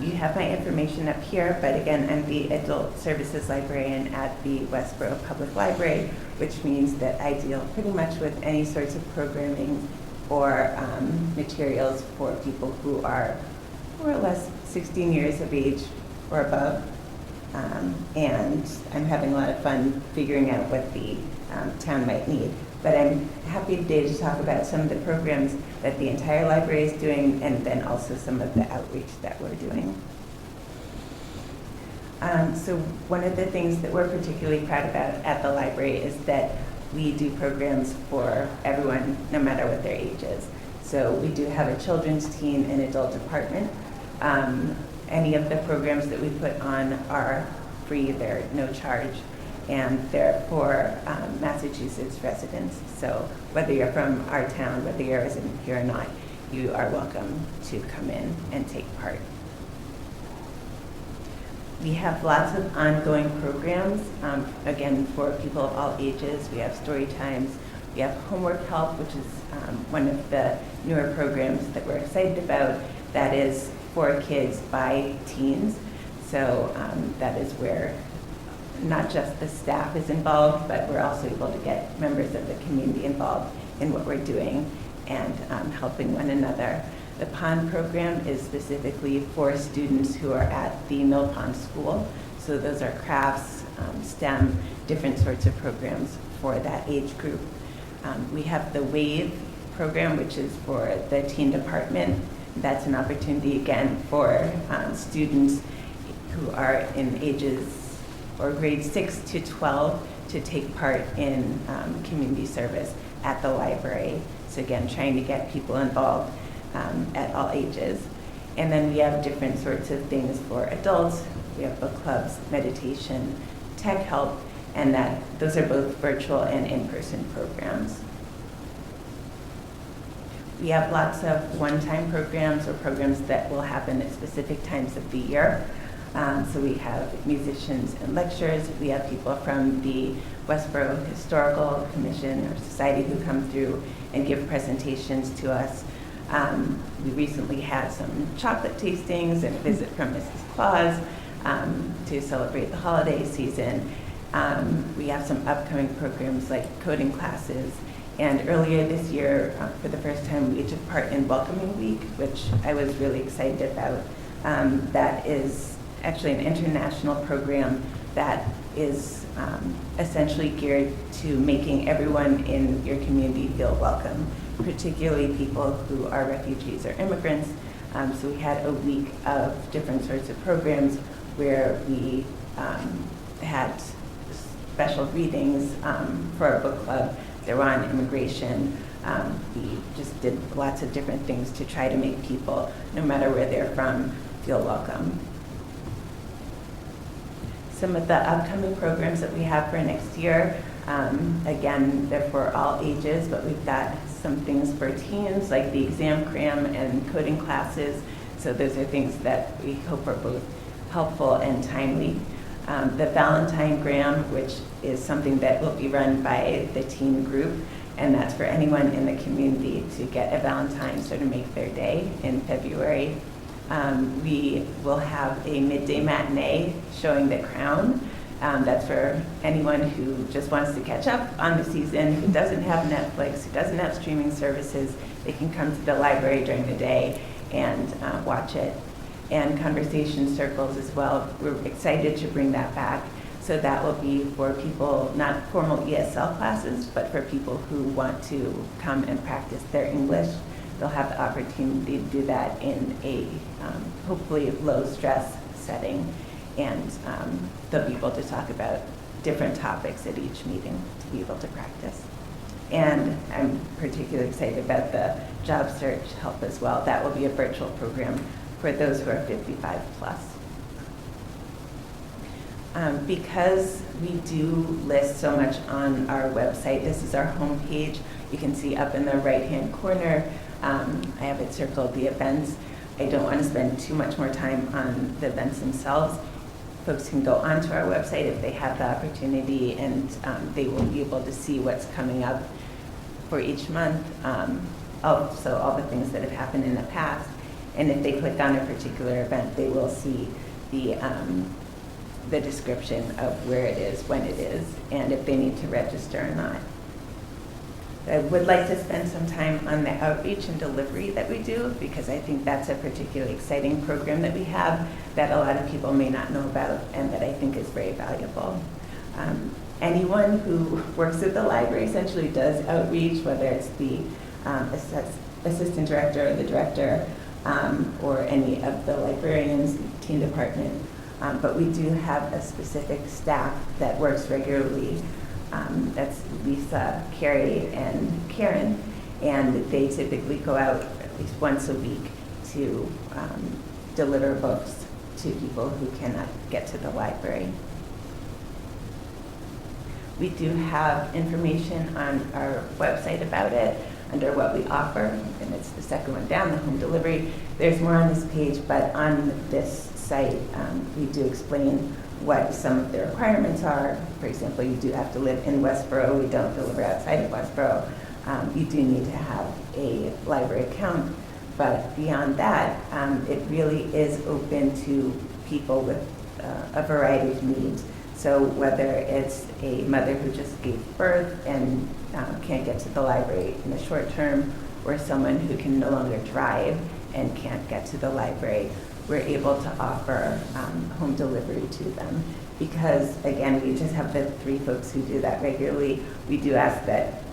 You have my information up here, but again, I'm the Adult Services Librarian at the Westborough Public Library, which means that I deal pretty much with any sorts of programming or materials for people who are more or less 16 years of age or above. And I'm having a lot of fun figuring out what the town might need. But I'm happy today to talk about some of the programs that the entire library is doing and then also some of the outreach that we're doing. So one of the things that we're particularly proud about at the library is that we do programs for everyone, no matter what their age is. So we do have a children's, teen, and adult department. Any of the programs that we put on are free, they're no charge, and they're for Massachusetts residents. So whether you're from our town, whether you're a resident here or not, you are welcome to come in and take part. We have lots of ongoing programs, again, for people of all ages. We have story times, we have homework help, which is one of the newer programs that we're excited about. That is for kids by teens. So that is where not just the staff is involved, but we're also able to get members of the community involved in what we're doing and helping one another. The Pond program is specifically for students who are at the Mill Pond School. So those are crafts, STEM, different sorts of programs for that age group. We have the WAVE program, which is for the teen department. That's an opportunity, again, for students who are in ages or grades 6 to 12 to take part in community service at the library. So again, trying to get people involved at all ages. And then we have different sorts of things for adults. We have book clubs, meditation, tech help, and those are both virtual and in-person programs. We have lots of one-time programs or programs that will happen at specific times of the year. So we have musicians and lecturers. We have people from the Westborough Historical Commission or Society who come through and give presentations to us. We recently had some chocolate tastings and a visit from Mrs. Claus to celebrate the holiday season. We have some upcoming programs like coding classes. And earlier this year, for the first time, we took part in Welcoming Week, which I was really excited about. That is actually an international program that is essentially geared to making everyone in your community feel welcome, particularly people who are refugees or immigrants. So we had a week of different sorts of programs where we had special readings for our book club. They were on immigration. We just did lots of different things to try to make people, no matter where they're from, feel welcome. Some of the upcoming programs that we have for next year, again, they're for all ages, but we've got some things for teens, like the exam cram and coding classes. So those are things that we hope are both helpful and timely. The Valentine Gram, which is something that will be run by the teen group, and that's for anyone in the community to get a Valentine, so to make their day in February. We will have a midday matinee showing The Crown. That's for anyone who just wants to catch up on the season, who doesn't have Netflix, who doesn't have streaming services. They can come to the library during the day and watch it. And conversation circles as well. We're excited to bring that back. So that will be for people, not formal ESL classes, but for people who want to come and practice their English. They'll have the opportunity to do that in a hopefully low stress setting. And they'll be able to talk about different topics at each meeting to be able to practice. And I'm particularly excited about the job search help as well. That will be a virtual program for those who are 55 plus. Because we do list so much on our website, this is our homepage. You can see up in the right-hand corner, I have it circled, the events. I don't want to spend too much more time on the events themselves. Folks can go onto our website if they have the opportunity, and they will be able to see what's coming up for each month. Also, all the things that have happened in the past. And if they click on a particular event, they will see the description of where it is, when it is, and if they need to register or not. I would like to spend some time on the outreach and delivery that we do, because I think that's a particularly exciting program that we have that a lot of people may not know about and that I think is very valuable. Anyone who works at the library essentially does outreach, whether it's the assistant director or the director, or any of the librarians, teen department. But we do have a specific staff that works regularly. That's Lisa, Carrie, and Karen. And they typically go out at least once a week to deliver books to people who cannot get to the library. We do have information on our website about it under what we offer, and it's the second one down, the home delivery. There's more on this page, but on this site, we do explain what some of the requirements are. For example, you do have to live in Westborough. We don't deliver outside of Westborough. You do need to have a library account, but beyond that, it really is open to people with a variety of needs. So whether it's a mother who just gave birth and can't get to the library in the short term, or someone who can no longer drive and can't get to the library, we're able to offer home delivery to them. Because again, we just have the 3 folks who do that regularly. We do ask that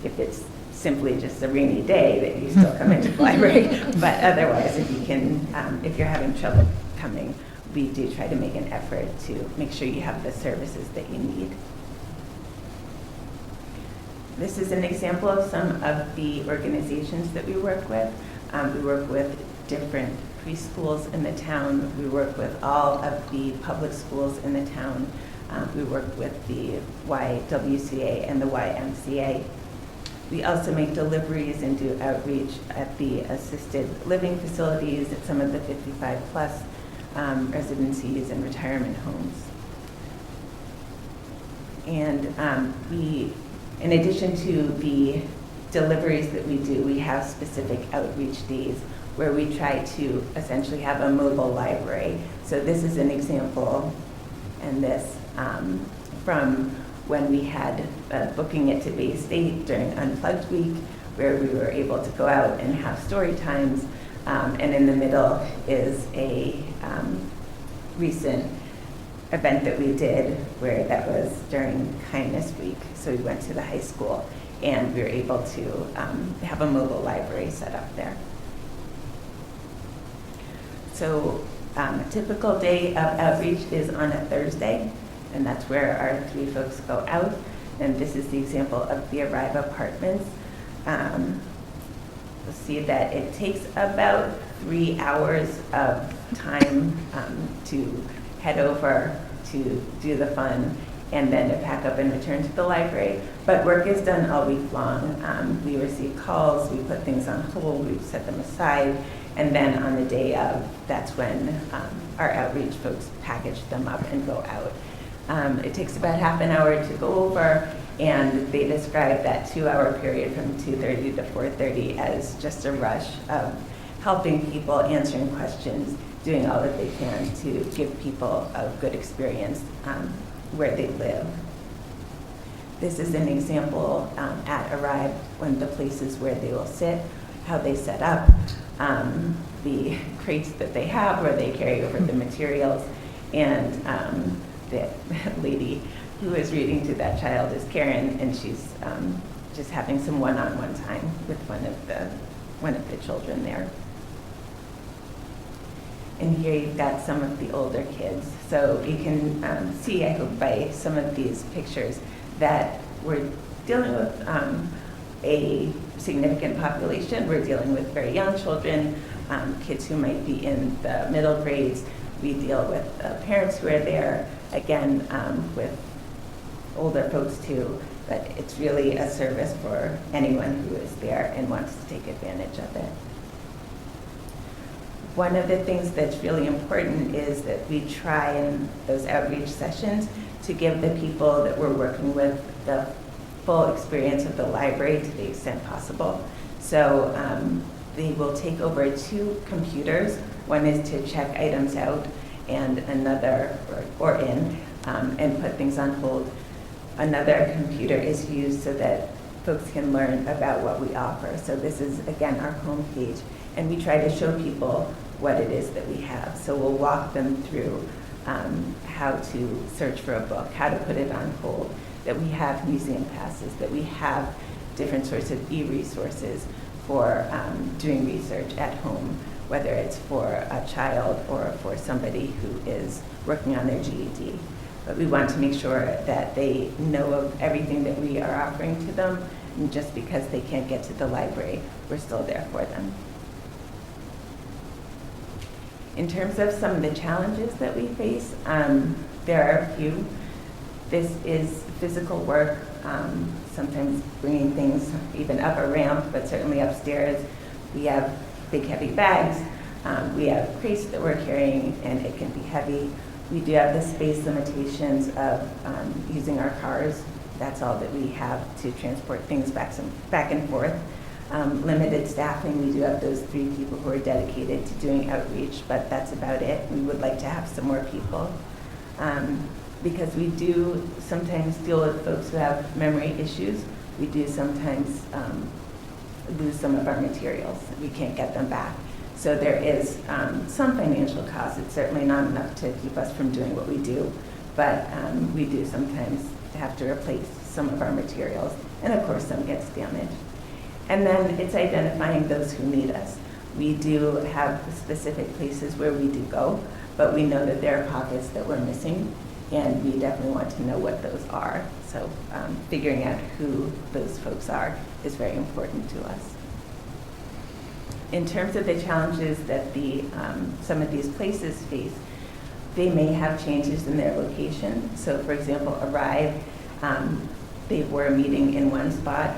if it's simply just a rainy day, that you still come into the library. But otherwise, if you can, if you're having trouble coming, we do try to make an effort to make sure you have the services that you need. This is an example of some of the organizations that we work with. We work with different preschools in the town. We work with all of the public schools in the town. We work with the YWCA and the YMCA. We also make deliveries and do outreach at the assisted living facilities, at some of the 55-plus residencies and retirement homes. And in addition to the deliveries that we do, we have specific outreach days where we try to essentially have a mobile library. So this is an example, and this from when we had booking it to Bay State during Unplugged Week, where we were able to go out and have story times. And in the middle is a recent event that we did where that was during Kindness Week. So we went to the high school and we were able to have a mobile library set up there. So a typical day of outreach is on a Thursday, and that's where our 3 folks go out. And this is the example of the Arrive Apartments. You'll see that it takes about 3 hours of time to head over to do the fun and then to pack up and return to the library. But work is done all week long. We receive calls, we put things on hold, we set them aside, and then on the day of, that's when our outreach folks package them up and go out. It takes about half an hour to go over, and they describe that 2-hour period from 2:30 to 4:30 as just a rush of helping people, answering questions, doing all that they can to give people a good experience where they live. This is an example at Arrive, one of the places where they will sit, how they set up, the crates that they have where they carry over the materials, and the lady who is reading to that child is Karen, and she's just having some one-on-one time with one of the children there. And here you've got some of the older kids. So you can see, I hope, by some of these pictures that we're dealing with a significant population. We're dealing with very young children, kids who might be in the middle grades. We deal with parents who are there, again, with older folks too, but it's really a service for anyone who is there and wants to take advantage of it. One of the things that's really important is that we try in those outreach sessions to give the people that we're working with the full experience of the library to the extent possible. So they will take over 2 computers. One is to check items out, and another, or in, and put things on hold. Another computer is used so that folks can learn about what we offer. So this is, again, our homepage, and we try to show people what it is that we have. So we'll walk them through how to search for a book, how to put it on hold, that we have museum passes, that we have different sorts of e-resources for doing research at home, whether it's for a child or for somebody who is working on their GED. But we want to make sure that they know of everything that we are offering to them, and just because they can't get to the library, we're still there for them. In terms of some of the challenges that we face, there are a few. This is physical work, sometimes bringing things even up a ramp, but certainly upstairs. We have big heavy bags. We have crates that we're carrying, and it can be heavy. We do have the space limitations of using our cars. That's all that we have to transport things back and forth. Limited staffing. We do have those 3 people who are dedicated to doing outreach, but that's about it. We would like to have some more people. Because we do sometimes deal with folks who have memory issues. We do sometimes lose some of our materials. We can't get them back. So there is some financial cost. It's certainly not enough to keep us from doing what we do, but we do sometimes have to replace some of our materials, and of course some gets damaged. And then it's identifying those who need us. We do have specific places where we do go, but we know that there are pockets that we're missing, and we definitely want to know what those are. So figuring out who those folks are is very important to us. In terms of the challenges that some of these places face, they may have changes in their location. So for example, Arrive, they were meeting in one spot.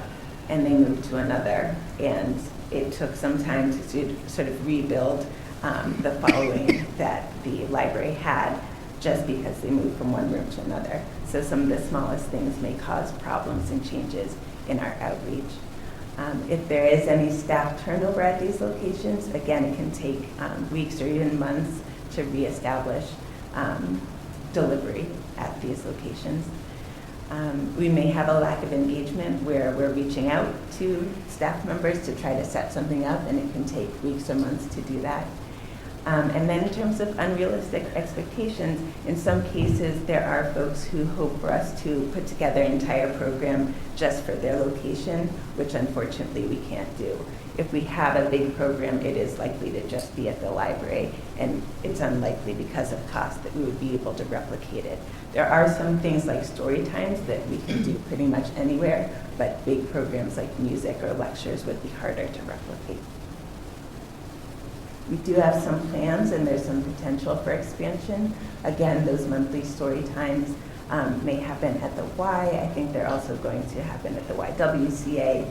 and they moved to another. And it took some time to sort of rebuild the following that the library had, just because they moved from one room to another. So some of the smallest things may cause problems and changes in our outreach. If there is any staff turnover at these locations, again, it can take weeks or even months to reestablish delivery at these locations. We may have a lack of engagement where we're reaching out to staff members to try to set something up, and it can take weeks or months to do that. And then in terms of unrealistic expectations, in some cases, there are folks who hope for us to put together an entire program just for their location, which unfortunately we can't do. If we have a big program, it is likely to just be at the library, and it's unlikely because of cost that we would be able to replicate it. There are some things like story times that we can do pretty much anywhere, but big programs like music or lectures would be harder to replicate. We do have some plans, and there's some potential for expansion. Again, those monthly story times may happen at the Y. I think they're also going to happen at the YWCA.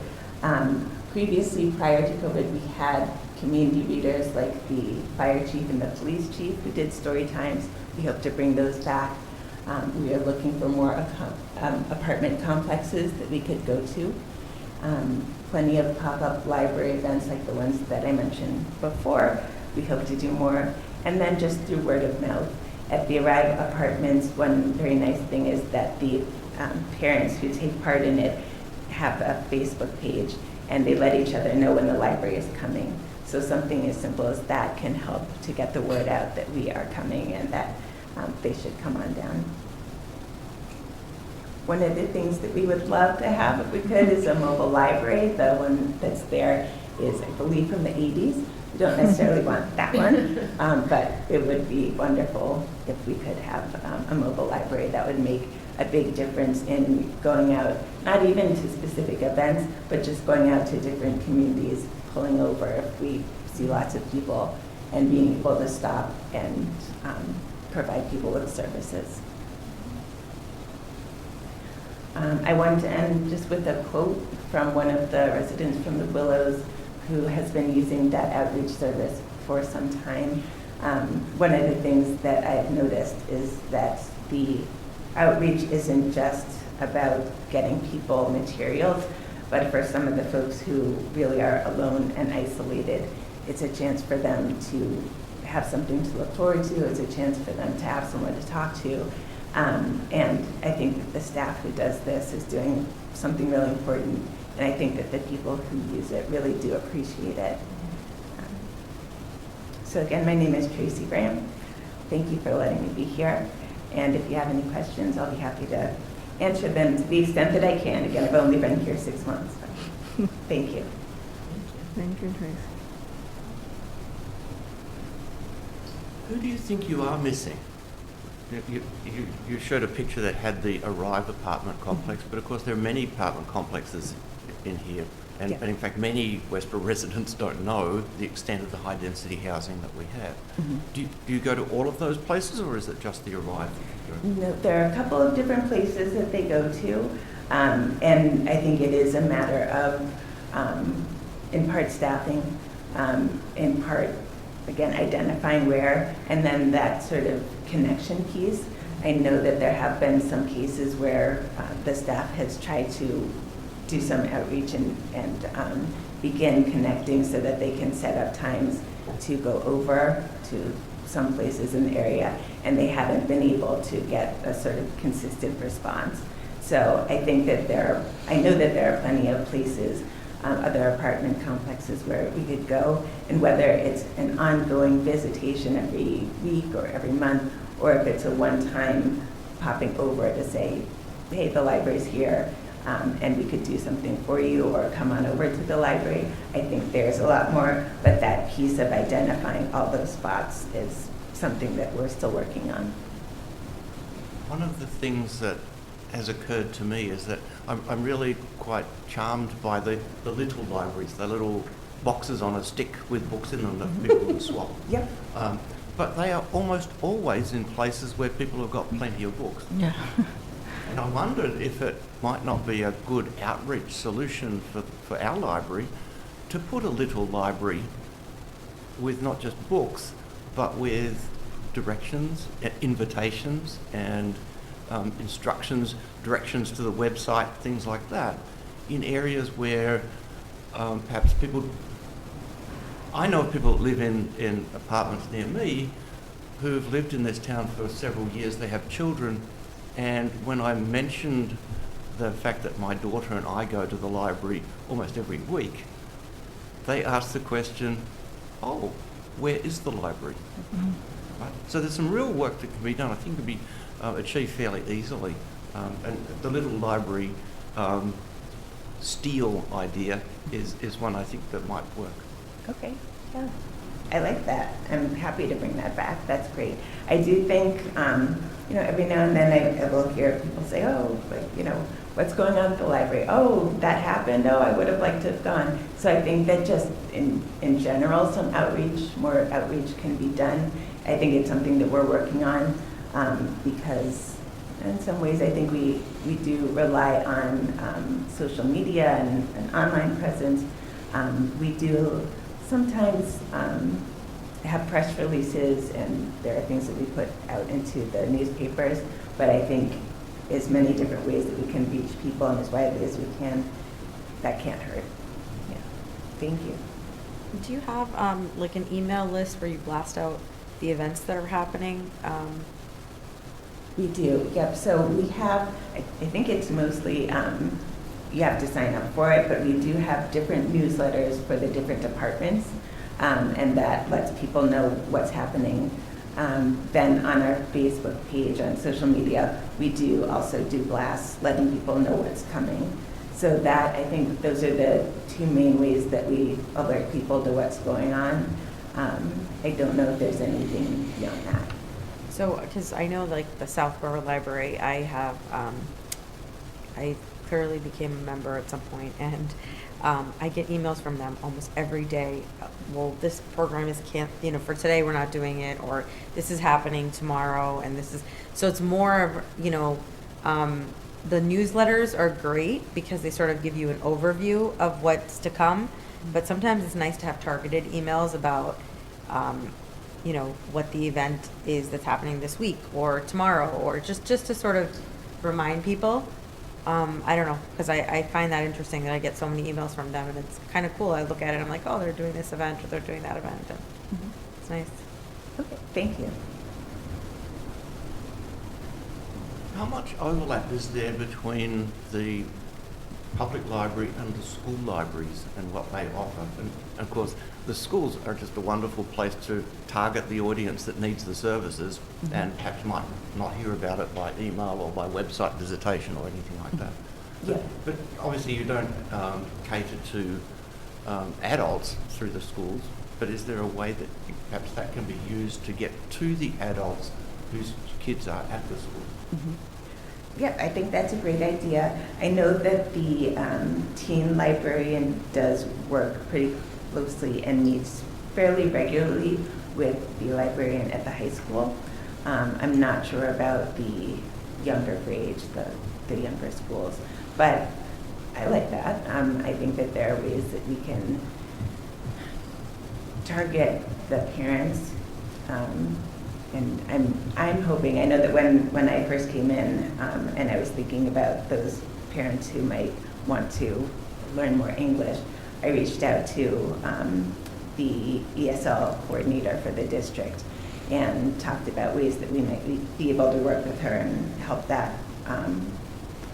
Previously, prior to COVID, we had community readers like the fire chief and the police chief who did story times. We hope to bring those back. We are looking for more apartment complexes that we could go to. Plenty of pop-up library events like the ones that I mentioned before. We hope to do more. And then just through word of mouth. At the Arrive Apartments, one very nice thing is that the parents who take part in it have a Facebook page, and they let each other know when the library is coming. So something as simple as that can help to get the word out that we are coming and that they should come on down. One of the things that we would love to have, if we could, is a mobile library. The one that's there is, I believe, from the 80s. We don't necessarily want that one, but it would be wonderful if we could have a mobile library. That would make a big difference in going out, not even to specific events, but just going out to different communities, pulling over if we see lots of people, and being able to stop and provide people with services. I wanted to end just with a quote from one of the residents from the Willows who has been using that outreach service for some time. One of the things that I've noticed is that the outreach isn't just about getting people materials, but for some of the folks who really are alone and isolated, it's a chance for them to have something to look forward to. It's a chance for them to have someone to talk to. And I think that the staff who does this is doing something really important, and I think that the people who use it really do appreciate it. So again, my name is Tracy Graham. Thank you for letting me be here, and if you have any questions, I'll be happy to answer them to the extent that I can. Again, I've only been here 6 months. So. Thank you. Thank you, Tracy. Who do you think you are missing? You showed a picture that had the Arrive apartment complex, but of course there are many apartment complexes in here. And, Yeah. and in fact, many Westborough residents don't know the extent of the high density housing that we have. Mm-hmm. Do you go to all of those places, or is it just the Arrive? No, there are a couple of different places that they go to, and I think it is a matter of, in part staffing, in part, again, identifying where, and then that sort of connection piece. I know that there have been some cases where the staff has tried to do some outreach and begin connecting so that they can set up times to go over to some places in the area, and they haven't been able to get a sort of consistent response. So I think that I know that there are plenty of places, other apartment complexes where we could go, and whether it's an ongoing visitation every week or every month, or if it's a one-time popping over to say, hey, the library's here, and we could do something for you, or come on over to the library. I think there's a lot more, but that piece of identifying all those spots is something that we're still working on. One of the things that has occurred to me is that I'm really quite charmed by the little libraries, the little boxes on a stick with books in them that people can swap. Yep. But they are almost always in places where people have got plenty of books. Yeah. And I wondered if it might not be a good outreach solution for our library to put a little library with not just books, but with directions, invitations, and instructions, directions to the website, things like that, in areas where perhaps people... I know of people that live in apartments near me who've lived in this town for several years. They have children, and when I mentioned the fact that my daughter and I go to the library almost every week, they asked the question, oh, where is the library? Mm-hmm. Right? So there's some real work that can be done. I think it can be achieved fairly easily. And the little library steel idea is one I think that might work. Okay, yeah. I like that. I'm happy to bring that back. That's great. I do think, every now and then I will hear people say, oh, what's going on at the library? Oh, that happened? Oh, I would have liked to have gone. So I think that just in general, some more outreach can be done. I think it's something that we're working on because in some ways I think we do rely on social media and an online presence. We do sometimes have press releases, and there are things that we put out into the newspapers, but I think as many different ways that we can reach people and as widely as we can, that can't hurt. Yeah. Thank you. Do you have like an email list where you blast out the events that are happening? We do, yep. So we have, I think it's mostly, you have to sign up for it, but we do have different newsletters for the different departments, and that lets people know what's happening. Then on our Facebook page, on social media, we do also do blasts letting people know what's coming. So that, I think those are the two main ways that we alert people to what's going on. I don't know if there's anything beyond that. So, because I know like the Southborough Library, I have, I clearly became a member at some point, and I get emails from them almost every day. Well, this program is for today we're not doing it, or this is happening tomorrow, and this is, so it's more of, the newsletters are great because they sort of give you an overview of what's to come, but sometimes it's nice to have targeted emails about, what the event is that's happening this week or tomorrow, or just to sort of remind people. I don't know, because I find that interesting that I get so many emails from them, and it's kind of cool. I look at it, I'm like, oh, they're doing this event or they're doing that event, and it's nice. Okay, thank you. How much overlap is there between the public library and the school libraries and what they offer? And of course, the schools are just a wonderful place to target the audience that needs the services and perhaps might not hear about it by email or by website visitation or anything like that. Yeah. But obviously you don't cater to adults through the schools, but is there a way that perhaps that can be used to get to the adults whose kids are at the school? Yeah, I think that's a great idea. I know that the teen librarian does work pretty closely and meets fairly regularly with the librarian at the high school. I'm not sure about the younger grades, the younger schools, but I like that. I think that there are ways that we can target the parents. And I'm hoping, I know that when I first came in and I was thinking about those parents who might want to learn more English, I reached out to the ESL coordinator for the district and talked about ways that we might be able to work with her and help that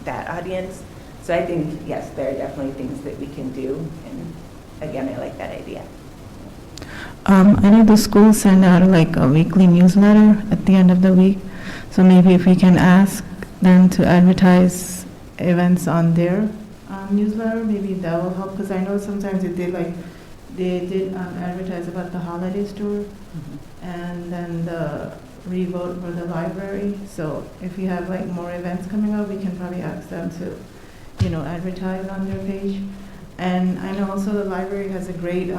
audience. So I think, yes, there are definitely things that we can do, and again, I like that idea. I know the schools send out like a weekly newsletter at the end of the week, so maybe if we can ask them to advertise events on their newsletter, maybe that will help, because I know sometimes they did advertise about the holiday store and then the revote for the library. So if we have like more events coming up, we can probably ask them to, advertise on their page. And I know also the library has a great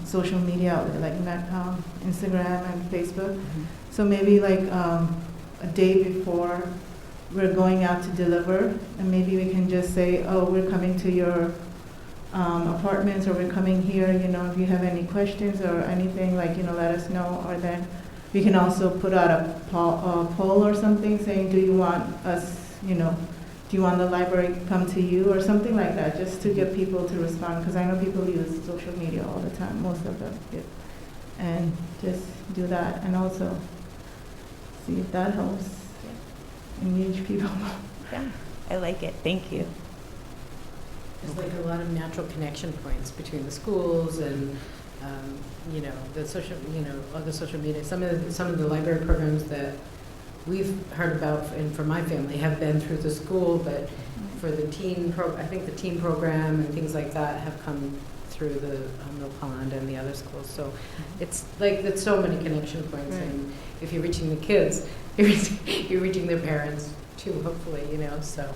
social media outlet, like Instagram and Facebook. So maybe like a day before we're going out to deliver, and maybe we can just say, oh, we're coming to your apartments, or we're coming here, if you have any questions or anything, let us know. Or then we can also put out a poll or something saying, do you want us, do you want the library to come to you, or something like that, just to get people to respond, because I know people use social media all the time, most of them do. And just do that, and also see if that helps engage people. Yeah, I like it. Thank you. There's like a lot of natural connection points between the schools and, the social, all the social media. Some of the library programs that we've heard about, and for my family, have been through the school, but for the I think the teen program and things like that have come through the Mill Pond and the other schools. So it's like, there's so many connection points, Right. and if you're reaching the kids, you're reaching their parents too, hopefully, so,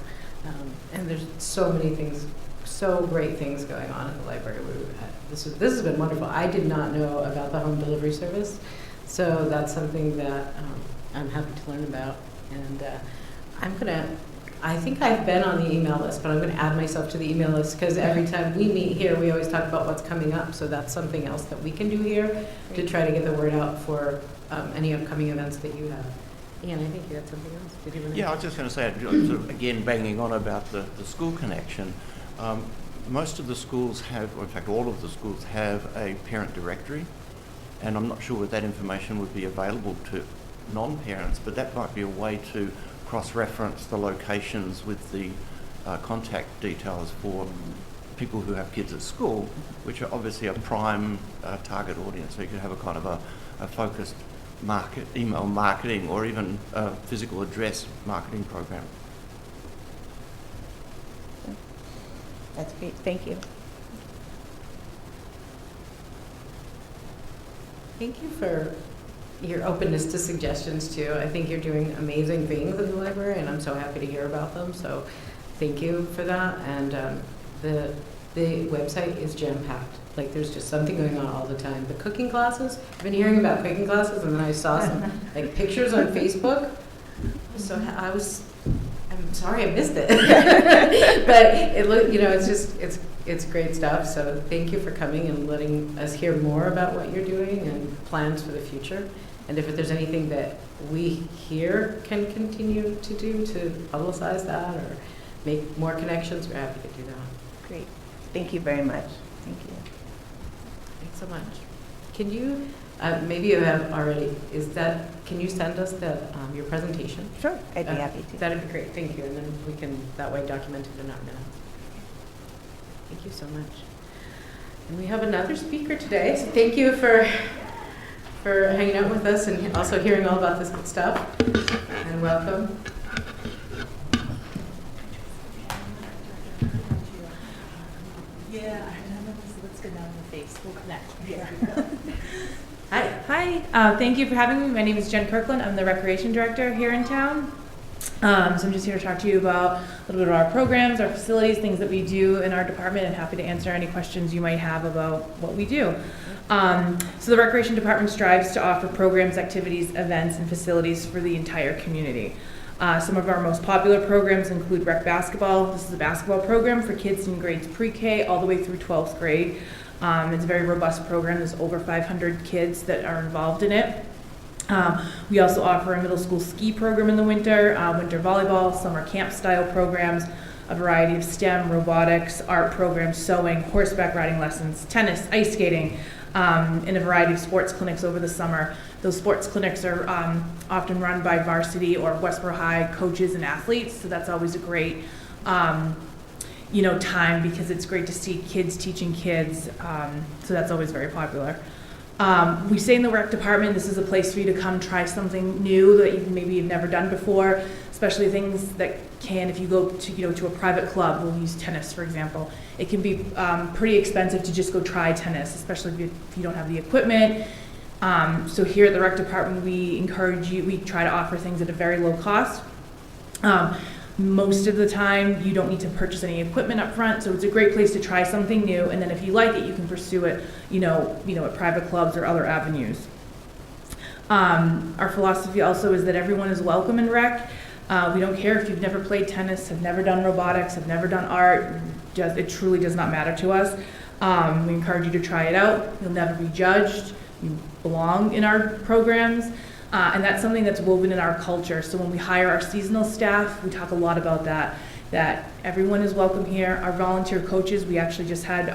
and there's so many things, so great things going on in the library. This has been wonderful. I did not know about the home delivery service, so that's something that I'm happy to learn about. And I think I've been on the email list, but I'm going to add myself to the email list, because every time we meet here, we always talk about what's coming up. So that's something else that we can do here to try to get the word out for any upcoming events that you have. Ian, I think you had something else. Did you want to? Yeah, I was just going to say, sort of, again, banging on about the school connection. Most of the schools have, or in fact all of the schools have, a parent directory, and I'm not sure whether that information would be available to non-parents, but that might be a way to cross-reference the locations with the contact details for people who have kids at school, which are obviously a prime target audience. So you could have a kind of a focused email marketing, or even a physical address marketing program. That's great. Thank you. Thank you for your openness to suggestions too. I think you're doing amazing things in the library, and I'm so happy to hear about them. So thank you for that. And the website is jam-packed. Like, there's just something going on all the time. The cooking classes, I've been hearing about cooking classes, and then I saw some like pictures on Facebook. So I'm sorry I missed it. But it looked, it's great stuff. So thank you for coming and letting us hear more about what you're doing and plans for the future. And if there's anything that we here can continue to do to publicize that or make more connections, we're happy to do that. Great. Thank you very much. Thank you. Thanks so much. Can you, maybe you have already, can you send us your presentation? Sure, I'd be happy to. That'd be great, thank you. And then we can, that way, document it in our minutes. Thank you so much. And we have another speaker today, so thank you for hanging out with us and also hearing all about this good stuff. And welcome. Yeah, let's go down the face. We'll connect. Yeah. Hi. Hi. Thank you for having me. My name is Jen Kirkland. I'm the recreation director here in town. So I'm just here to talk to you about a little bit of our programs, our facilities, things that we do in our department, and happy to answer any questions you might have about what we do. So the recreation department strives to offer programs, activities, events, and facilities for the entire community. Some of our most popular programs include rec basketball. This is a basketball program for kids in grades pre-K all the way through 12th grade. It's a very robust program. There's over 500 kids that are involved in it. We also offer a middle school ski program in the winter, winter volleyball, summer camp style programs, a variety of STEM, robotics, art programs, sewing, horseback riding lessons, tennis, ice skating, and a variety of sports clinics over the summer. Those sports clinics are often run by varsity or Westborough High coaches and athletes, so that's always a great time, because it's great to see kids teaching kids, so that's always very popular. We say in the rec department, this is a place for you to come try something new that maybe you've never done before, especially things that can, if you go to a private club, we'll use tennis for example, it can be pretty expensive to just go try tennis, especially if you don't have the equipment. So here at the rec department, we try to offer things at a very low cost. Most of the time, you don't need to purchase any equipment up front, so it's a great place to try something new, and then if you like it, you can pursue it, at private clubs or other avenues. Our philosophy also is that everyone is welcome in rec. We don't care if you've never played tennis, have never done robotics, have never done art. It truly does not matter to us. We encourage you to try it out. You'll never be judged. You belong in our programs. And that's something that's woven in our culture. So when we hire our seasonal staff, we talk a lot about that everyone is welcome here. Our volunteer coaches, we actually just had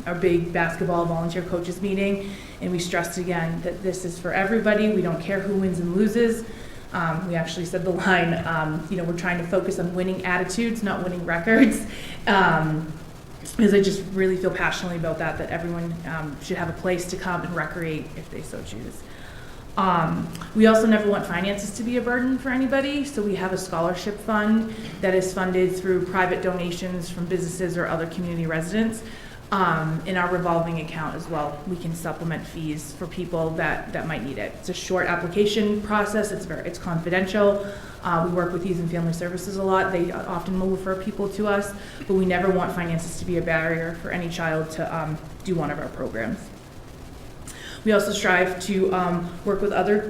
our big basketball volunteer coaches meeting, and we stressed again that this is for everybody. We don't care who wins and loses. We actually said the line, we're trying to focus on winning attitudes, not winning records. Because I just really feel passionately about that everyone should have a place to come and recreate if they so choose. We also never want finances to be a burden for anybody, so we have a scholarship fund that is funded through private donations from businesses or other community residents. In our revolving account as well, we can supplement fees for people that might need it. It's a short application process. It's confidential. We work with Youth and Family Services a lot. They often will refer people to us, but we never want finances to be a barrier for any child to do one of our programs. We also strive to work with other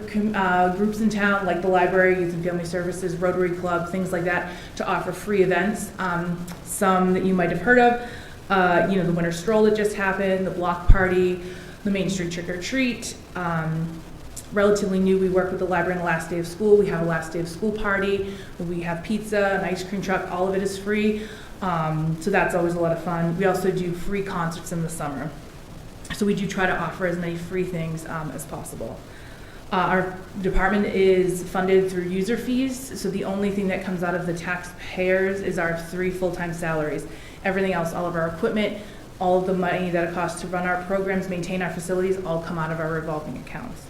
groups in town, like the library, Youth and Family Services, Rotary Club, things like that, to offer free events. Some that you might have heard of. The winter stroll that just happened, the block party, the Main Street trick or treat. Relatively new, we work with the library on the last day of school. We have a last day of school party. We have pizza, an ice cream truck, all of it is free. So that's always a lot of fun. We also do free concerts in the summer. So we do try to offer as many free things as possible. Our department is funded through user fees. So the only thing that comes out of the taxpayers is our 3 full-time salaries. Everything else, all of our equipment, all of the money that it costs to run our programs, maintain our facilities, all come out of our revolving accounts.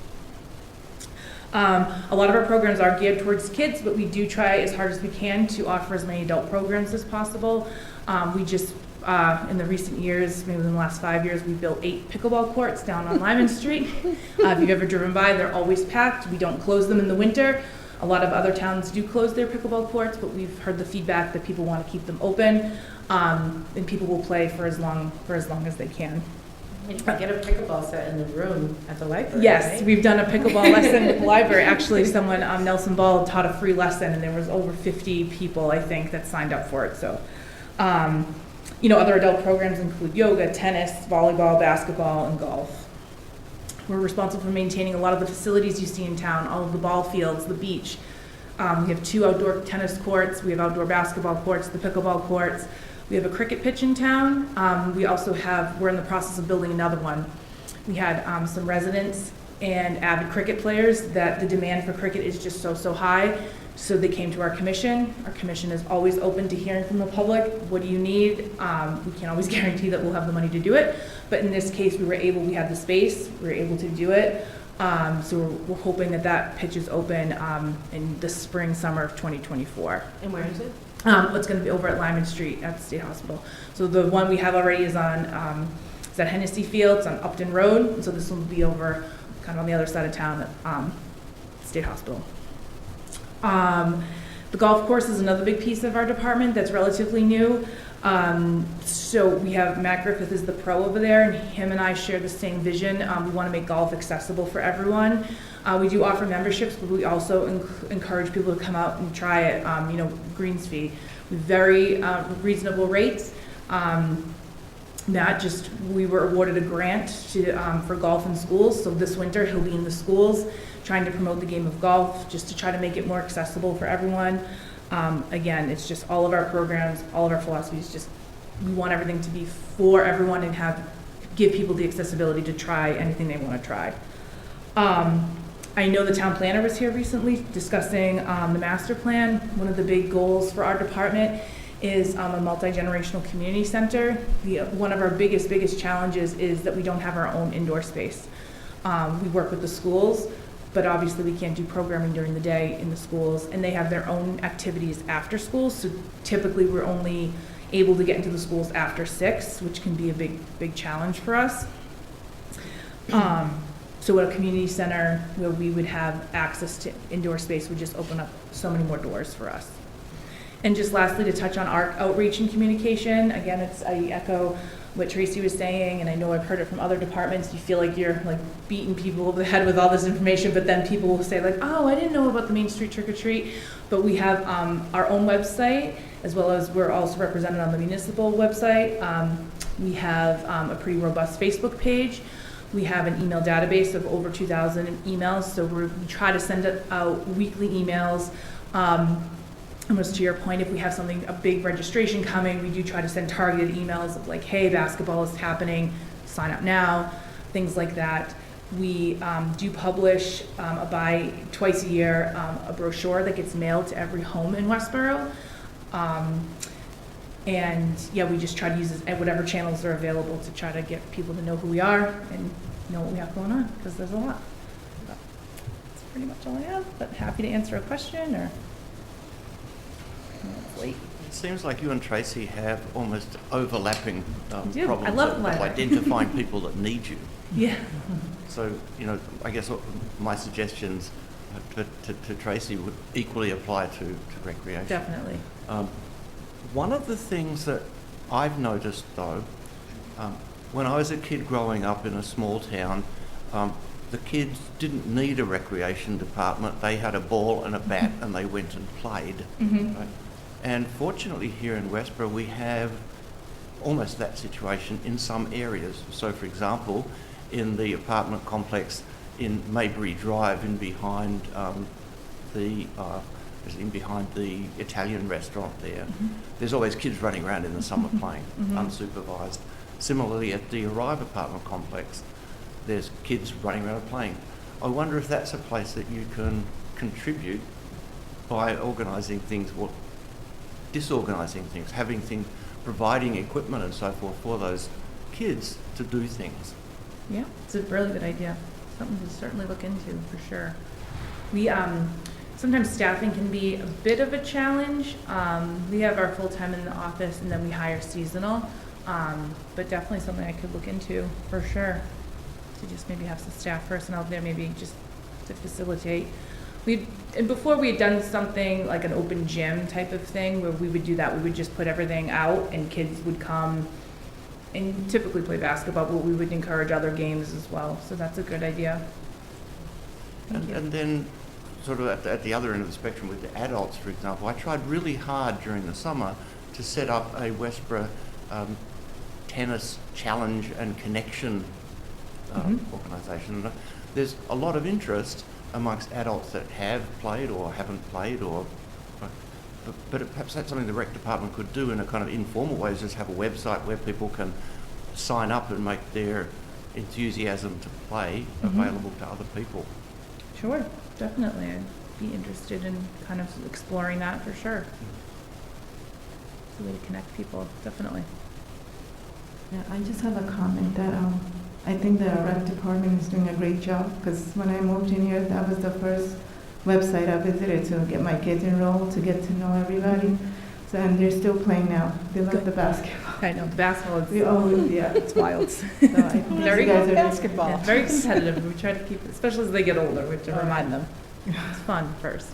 A lot of our programs are geared towards kids, but we do try as hard as we can to offer as many adult programs as possible. We just, in the recent years, maybe in the last 5 years, we built 8 pickleball courts down on Lyman Street. If you've ever driven by, they're always packed. We don't close them in the winter. A lot of other towns do close their pickleball courts, but we've heard the feedback that people want to keep them open, and people will play for as long as they can. And you can get a pickleball set in the room at the library, Yes, right? we've done a pickleball lesson with the library. Actually, someone, Nelson Ball, taught a free lesson, and there was over 50 people, I think, that signed up for it. So, other adult programs include yoga, tennis, volleyball, basketball, and golf. We're responsible for maintaining a lot of the facilities you see in town, all of the ball fields, the beach. We have 2 outdoor tennis courts. We have outdoor basketball courts, the pickleball courts. We have a cricket pitch in town. We're in the process of building another one. We had some residents and avid cricket players that the demand for cricket is just so high. So they came to our commission. Our commission is always open to hearing from the public. What do you need? We can't always guarantee that we'll have the money to do it. But in this case, we had the space, we were able to do it. So we're hoping that pitch is open in the spring, summer of 2024. And where is it? It's going to be over at Lyman Street at the State Hospital. So the one we have already is on is at Hennessy Fields on Upton Road. And so this will be over kind of on the other side of town at State Hospital. The golf course is another big piece of our department that's relatively new. So we have Matt Griffith is the pro over there, and him and I share the same vision. We want to make golf accessible for everyone. We do offer memberships, but we also encourage people to come out and try it. Greens fee, with very reasonable rates. We were awarded a grant for golf in schools, so this winter he'll be in the schools trying to promote the game of golf, just to try to make it more accessible for everyone. Again, it's just all of our programs, all of our philosophies, we want everything to be for everyone and give people the accessibility to try anything they want to try. I know the town planner was here recently discussing the master plan. One of the big goals for our department is a multi-generational community center. One of our biggest challenges is that we don't have our own indoor space. We work with the schools, but obviously we can't do programming during the day in the schools, and they have their own activities after school, so typically we're only able to get into the schools after 6, which can be a big challenge for us. So at a community center where we would have access to indoor space would just open up so many more doors for us. And just lastly, to touch on our outreach and communication, again, I echo what Tracy was saying, and I know I've heard it from other departments, you feel like you're like beating people over the head with all this information, but then people will say like, oh, I didn't know about the Main Street Trick or Treat. But we have our own website, as well as we're also represented on the municipal website. We have a pretty robust Facebook page. We have an email database of over 2,000 emails, so we try to send out weekly emails. Almost to your point, if we have a big registration coming, we do try to send targeted emails of like, hey, basketball is happening, sign up now, things like that. We do publish twice a year a brochure that gets mailed to every home in Westborough. And yeah, we just try to use whatever channels are available to try to get people to know who we are and know what we have going on, because there's a lot. But that's pretty much all I have, but happy to answer a question or. Late. It seems like you and Tracy have almost overlapping do. I problems love of leather. identifying people that need you. Yeah. So, I guess my suggestions to Tracy would equally apply to recreation. Definitely. One of the things that I've noticed, though, when I was a kid growing up in a small town, the kids didn't need a recreation department. They had a ball and a bat and they went and played. Mm-hmm. Right? And fortunately here in Westborough we have almost that situation in some areas. So for example, in the apartment complex in Maybury Drive in behind the Italian restaurant there, there's always kids running around in the summer playing, unsupervised. Similarly at the Arrive apartment complex, there's kids running around playing. I wonder if that's a place that you can contribute by organising things, disorganising things, providing equipment and so forth for those kids to do things. Yeah, it's a really good idea. Something to certainly look into for sure. We sometimes staffing can be a bit of a challenge. We have our full-time in the office and then we hire seasonal, but definitely something I could look into for sure. To just maybe have some staff personnel there, maybe just to facilitate. Before we had done something like an open gym type of thing where we would do that. We would just put everything out and kids would come and typically play basketball, but we would encourage other games as well. So that's a good idea. And then sort of at the other end of the spectrum with the adults, for example, I tried really hard during the summer to set up a Westborough tennis challenge and connection organisation. There's a lot of interest amongst adults that have played or haven't played, but perhaps that's something the rec department could do in a kind of informal way, is just have a website where people can sign up and make their enthusiasm to play available to other people. Sure, definitely. I'd be interested in kind of exploring that for sure. It's a way to connect people, definitely. Yeah, I just have a comment that I think the rec department is doing a great job, because when I moved in here, that was the first website I visited to get my kids enrolled, to get to know everybody. So, and they're still playing now. They love the basketball. I know, the basketball is, We always, yeah. it's wild. So I think Very you guys good are doing- basketball. Yeah, very competitive. We try to keep it, especially as they get older, we have to remind them. It's fun first.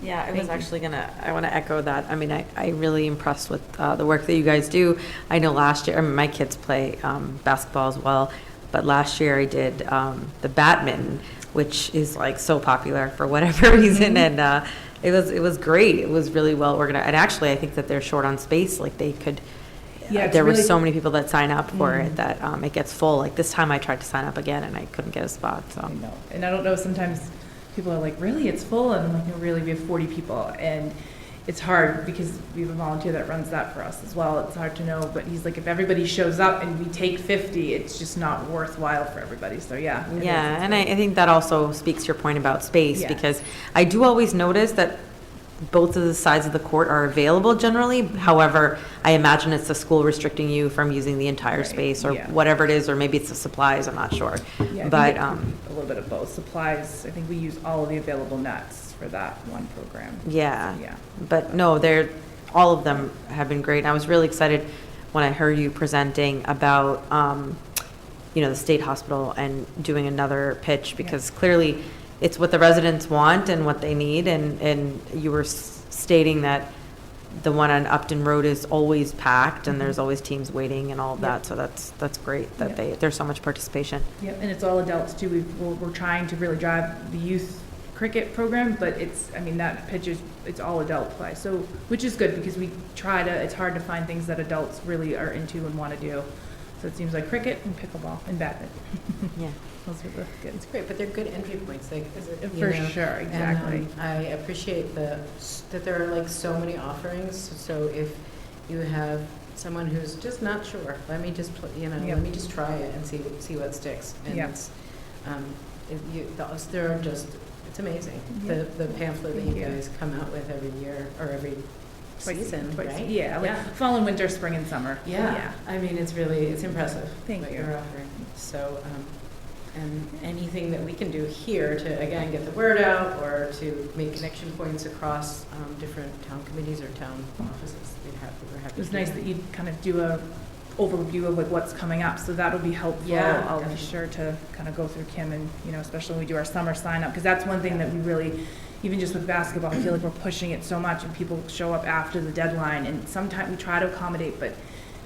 Yeah, I Thank was you. actually I want to echo that. I mean, I really impressed with the work that you guys do. I know last year, my kids play basketball as well, but last year I did the badminton, which is like so popular for whatever reason, and it was great. It was really well organized, and actually I think that they're short on space. Like they could, Yeah, it's there were really- so many people that sign up for it that it gets full. Like this time I tried to sign up again and I couldn't get a spot. So. I know. And I don't know, sometimes people are like, really, it's full? And I'm like, no, really, we have 40 people. And it's hard because we have a volunteer that runs that for us as well. It's hard to know, but he's like, if everybody shows up and we take 50, it's just not worthwhile for everybody. So yeah. it is. Yeah, It's and great. I think that also speaks to your point about space, Yeah. because I do always notice that both of the sides of the court are available generally. However, I imagine it's the school restricting you from using the entire Right, space or yeah. whatever it is, or maybe it's the supplies, I'm not sure. Yeah, I But, think a little bit of both. Supplies, I think we use all of the available nets for that one program. yeah. Yeah. But no, all of them have been great. And I was really excited when I heard you presenting about, the state hospital and doing another pitch, because clearly it's what the residents want and what they need. And you were stating that the one on Upton Road is always packed, and there's always teams waiting and all of that, so that's great that there's so much participation. Yep, and it's all adults too. We're trying to really drive the youth cricket program, but that pitch it's all adult play. So, which is good because it's hard to find things that adults really are into and want to do. So it seems like cricket and pickleball and badminton. Yeah. Those are the good. It's great, but they're good entry points, like, For sure, exactly. And I appreciate that there are like so many offerings, so if you have someone who's just not sure, let me just, let me just try it and see what sticks. And Yep. it's, there are just, it's amazing, the pamphlet that you guys come out with every year, or every season, Twice. right? Yeah, like fall and winter, spring and summer. Yeah, I mean, it's impressive. Thank what you. you're offering. So, and anything that we can do here to, again, get the word out or to make connection points across different town committees or town offices, we're happy It was to do nice that you kind of do a overview of like what's coming up, so that'll be helpful. Yeah, I'll definitely. be sure to kind of go through Kim and, especially when we do our summer sign up, because that's one thing that we really, even just with basketball, I feel like we're pushing it so much and people show up after the deadline, and sometimes we try to accommodate, but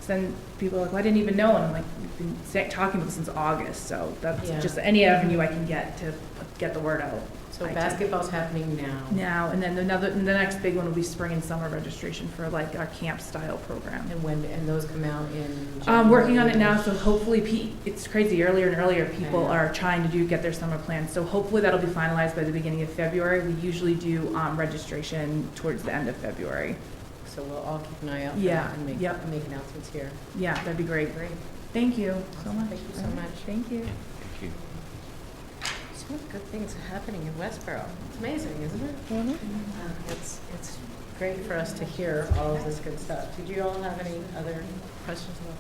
then people are like, well, I didn't even know, and I'm like, we've been talking about this since August, so that's just any avenue I can get to get the word out. So I do. basketball's happening now. Now, and then the next big one will be spring and summer registration for like our camp style program. And those come out in January? Working on it now, so hopefully, it's crazy, earlier and earlier, people I know. are trying to get their summer plans, so hopefully that'll be finalized by the beginning of February. We usually do registration towards the end of February. So we'll all keep an eye out for Yeah, that and make announcements here. Yeah, that'd be great. Great. Thank you so much. Thank you so much. Thank you. Thank you. So many good things are happening in Westborough. It's amazing, isn't it? Mm-hmm. It's great for us to hear all of this good stuff. Did you all have any other questions about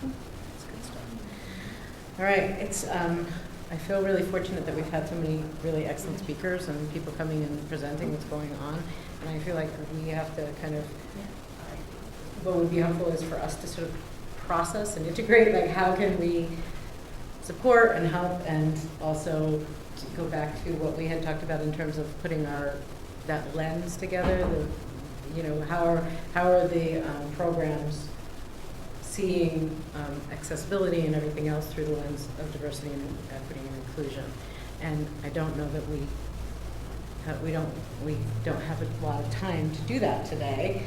that? It's good stuff. All right, I feel really fortunate that we've had so many really excellent speakers and people coming and presenting what's going on. And I feel like we have to kind of, what would be helpful is for us to sort of process and integrate, like how can we support and help, and also to go back to what we had talked about in terms of putting that lens together, how are the programs seeing accessibility and everything else through the lens of diversity and equity and inclusion. And I don't know that we don't have a lot of time to do that today.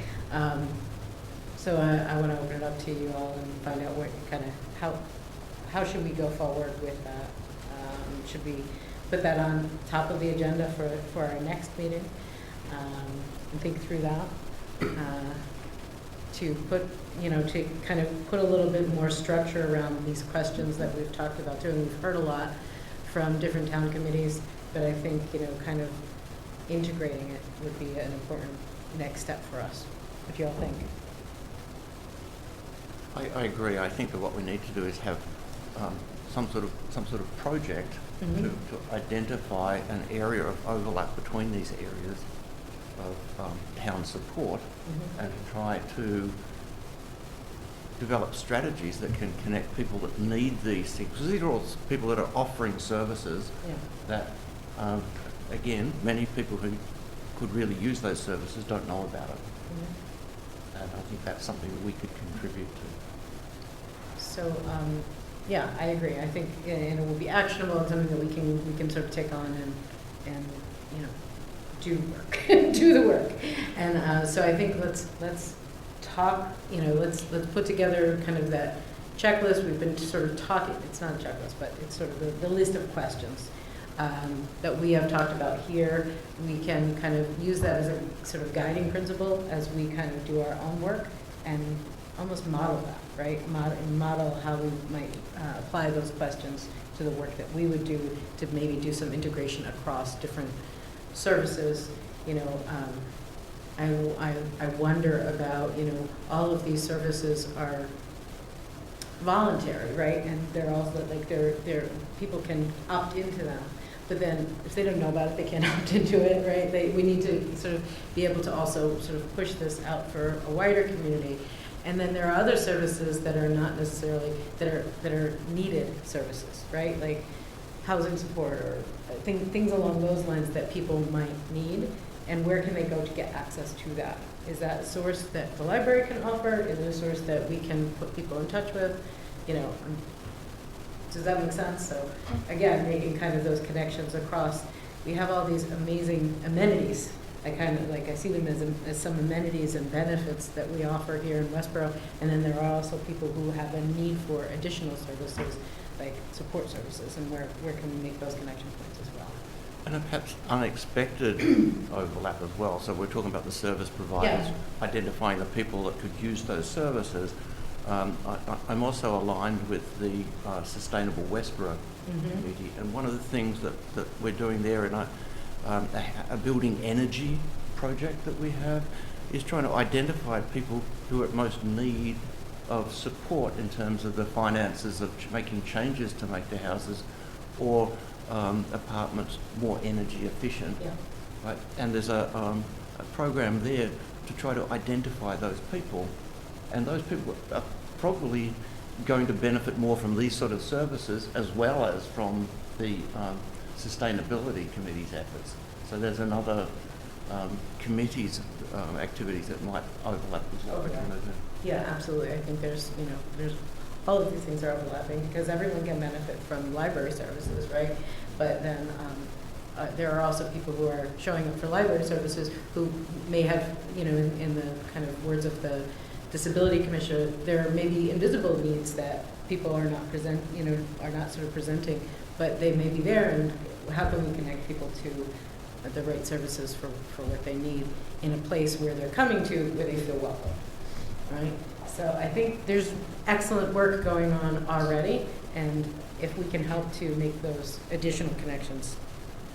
So I want to open it up to you all and find out what kind of how should we go forward with that? Should we put that on top of the agenda for our next meeting and think through that? To put, to kind of put a little bit more structure around these questions that we've talked about too, and we've heard a lot from different town committees, but I think, kind of integrating it would be an important next step for us. What do you all think? I agree. I think that what we need to do is have some sort of project Mm-hmm. to identify an area of overlap between these areas of town support, and to try to develop strategies that can connect people that need these things. Because these are all people that are offering services that, again, many people who could really use those services don't know about it. And I think that's something that we could contribute to. So, yeah, I agree. I think, and it will be actionable and something that we can sort of take on and do work, do the work. And so I think let's talk. Let's put together kind of that checklist. We've been sort of talking. It's not a checklist, but it's sort of the list of questions that we have talked about here. We can kind of use that as a sort of guiding principle as we kind of do our own work and almost model that, right? Model how we might apply those questions to the work that we would do to maybe do some integration across different services. I wonder about, all of these services are voluntary, right? And they're also like they're people can opt into them. But then if they don't know about it, they can't opt into it, right? We need to sort of be able to also sort of push this out for a wider community. And then there are other services that are not necessarily, that are needed services, right? Like housing support or things along those lines that people might need, and where can they go to get access to that? Is that a source that the library can offer? Is it a source that we can put people in touch with? You know, does that make sense? So again, making kind of those connections across. We have all these amazing amenities. I see them as some amenities and benefits that we offer here in Westborough. And then there are also people who have a need for additional services, like support services, and where can we make those connection points as well? And perhaps unexpected overlap as well. So we're talking about the service providers, identifying the people that could use those services. I'm also aligned with the Sustainable Westborough community, and one of the things that we're doing there in a building energy project that we have is trying to identify people who are at most need of support in terms of the finances of making changes to make their houses or apartments more energy efficient. Yeah. Right? And there's a program there to try to identify those people, and those people are probably going to benefit more from these sort of services as well as from the sustainability committee's efforts. So there's another committee's activities that might overlap as well. Okay. Yeah, absolutely. I think there's all of these things are overlapping because everyone can benefit from library services, right? But then there are also people who are showing up for library services who may have, you know, in the kind of words of the Disability Commissioner, there may be invisible needs that people are not are not sort of presenting, but they may be there, and how can we connect people to the right services for what they need in a place where they're coming to where they feel welcome, right? So I think there's excellent work going on already, and if we can help to make those additional connections,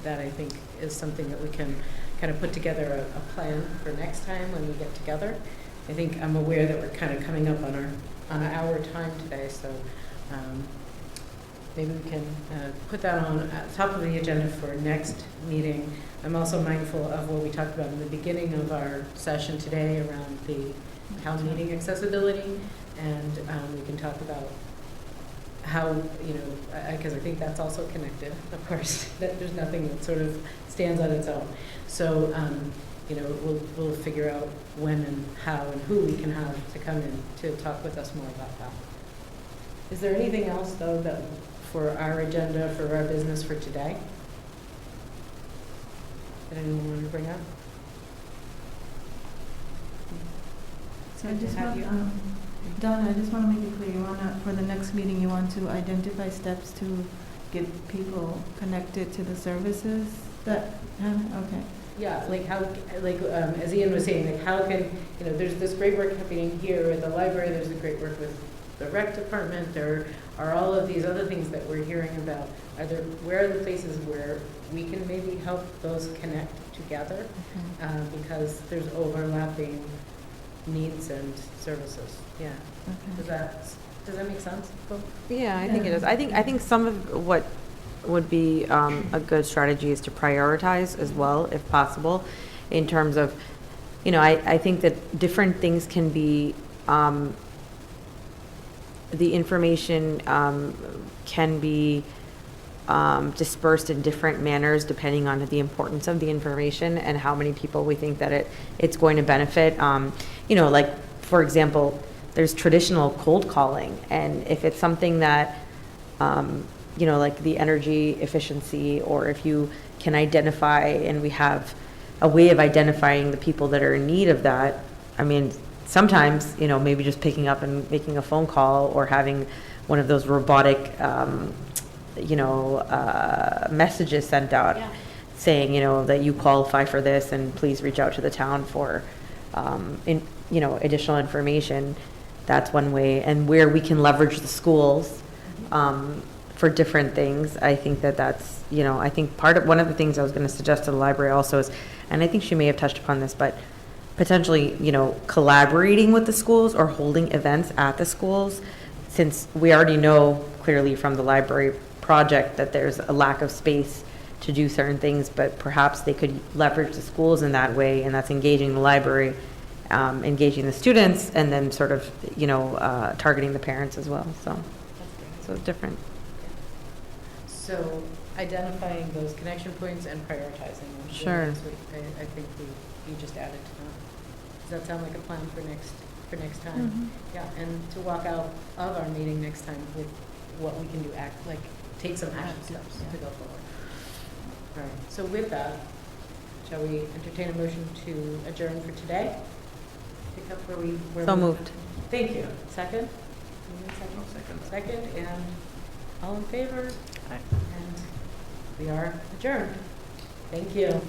that I think is something that we can kind of put together a plan for next time when we get together. I think I'm aware that we're kind of coming up on our time today, so maybe we can put that on at the top of the agenda for next meeting. I'm also mindful of what we talked about in the beginning of our session today around the town meeting accessibility, and we can talk about how, you know, because I think that's also connected, of course, that there's nothing that sort of stands on its own. So, you know, we'll figure out when and how and who we can have to come in to talk with us more about that. Is there anything else, though, that for our agenda, for our business for today, that anyone wanted to bring up? So I just want, Donna, I just want to make it clear, you want to, for the next meeting, you want to identify steps to get people connected to the services that, okay. Yeah, like how, like as Ian was saying, like how can, you know, there's this great work happening here at the library, there's a great work with the rec department, there are all of these other things that we're hearing about. Where are the places where we can maybe help those connect together? Because there's overlapping needs and services. Yeah. Okay. Does that make sense? Yeah, I think it does. I think some of what would be a good strategy is to prioritize as well, if possible, in terms of, you know, I think that different things can be, the information can be dispersed in different manners depending on the importance of the information and how many people we think that it's going to benefit. You know, like, for example, there's traditional cold calling, and if it's something that, you know, like the energy efficiency, or if you can identify, and we have a way of identifying the people that are in need of that. I mean, sometimes, you know, maybe just picking up and making a phone call, or having one of those robotic, you know, messages sent out saying, you know, that you qualify for this and please reach out to the town for, you know, additional information. That's one way. And where we can leverage the schools, for different things. I think that's, you know, I think one of the things I was going to suggest to the library also is, and I think she may have touched upon this, but potentially, you know, collaborating with the schools or holding events at the schools, since we already know clearly from the library project that there's a lack of space to do certain things, but perhaps they could leverage the schools in that way, and that's engaging the library, engaging the students, and then sort of, you know, targeting the parents as well. So it's different. So identifying those connection points and prioritizing them. Sure. I think you just added to that. Does that sound like a plan for next time? Yeah, and to walk out of our meeting next time with what we can do, take some action steps to go forward. All right, so with that, shall we entertain a motion to adjourn for today? Pick up where we. So moved. Thank you. Second? Second. Second, and all in favor? Aye. And we are adjourned. Thank you.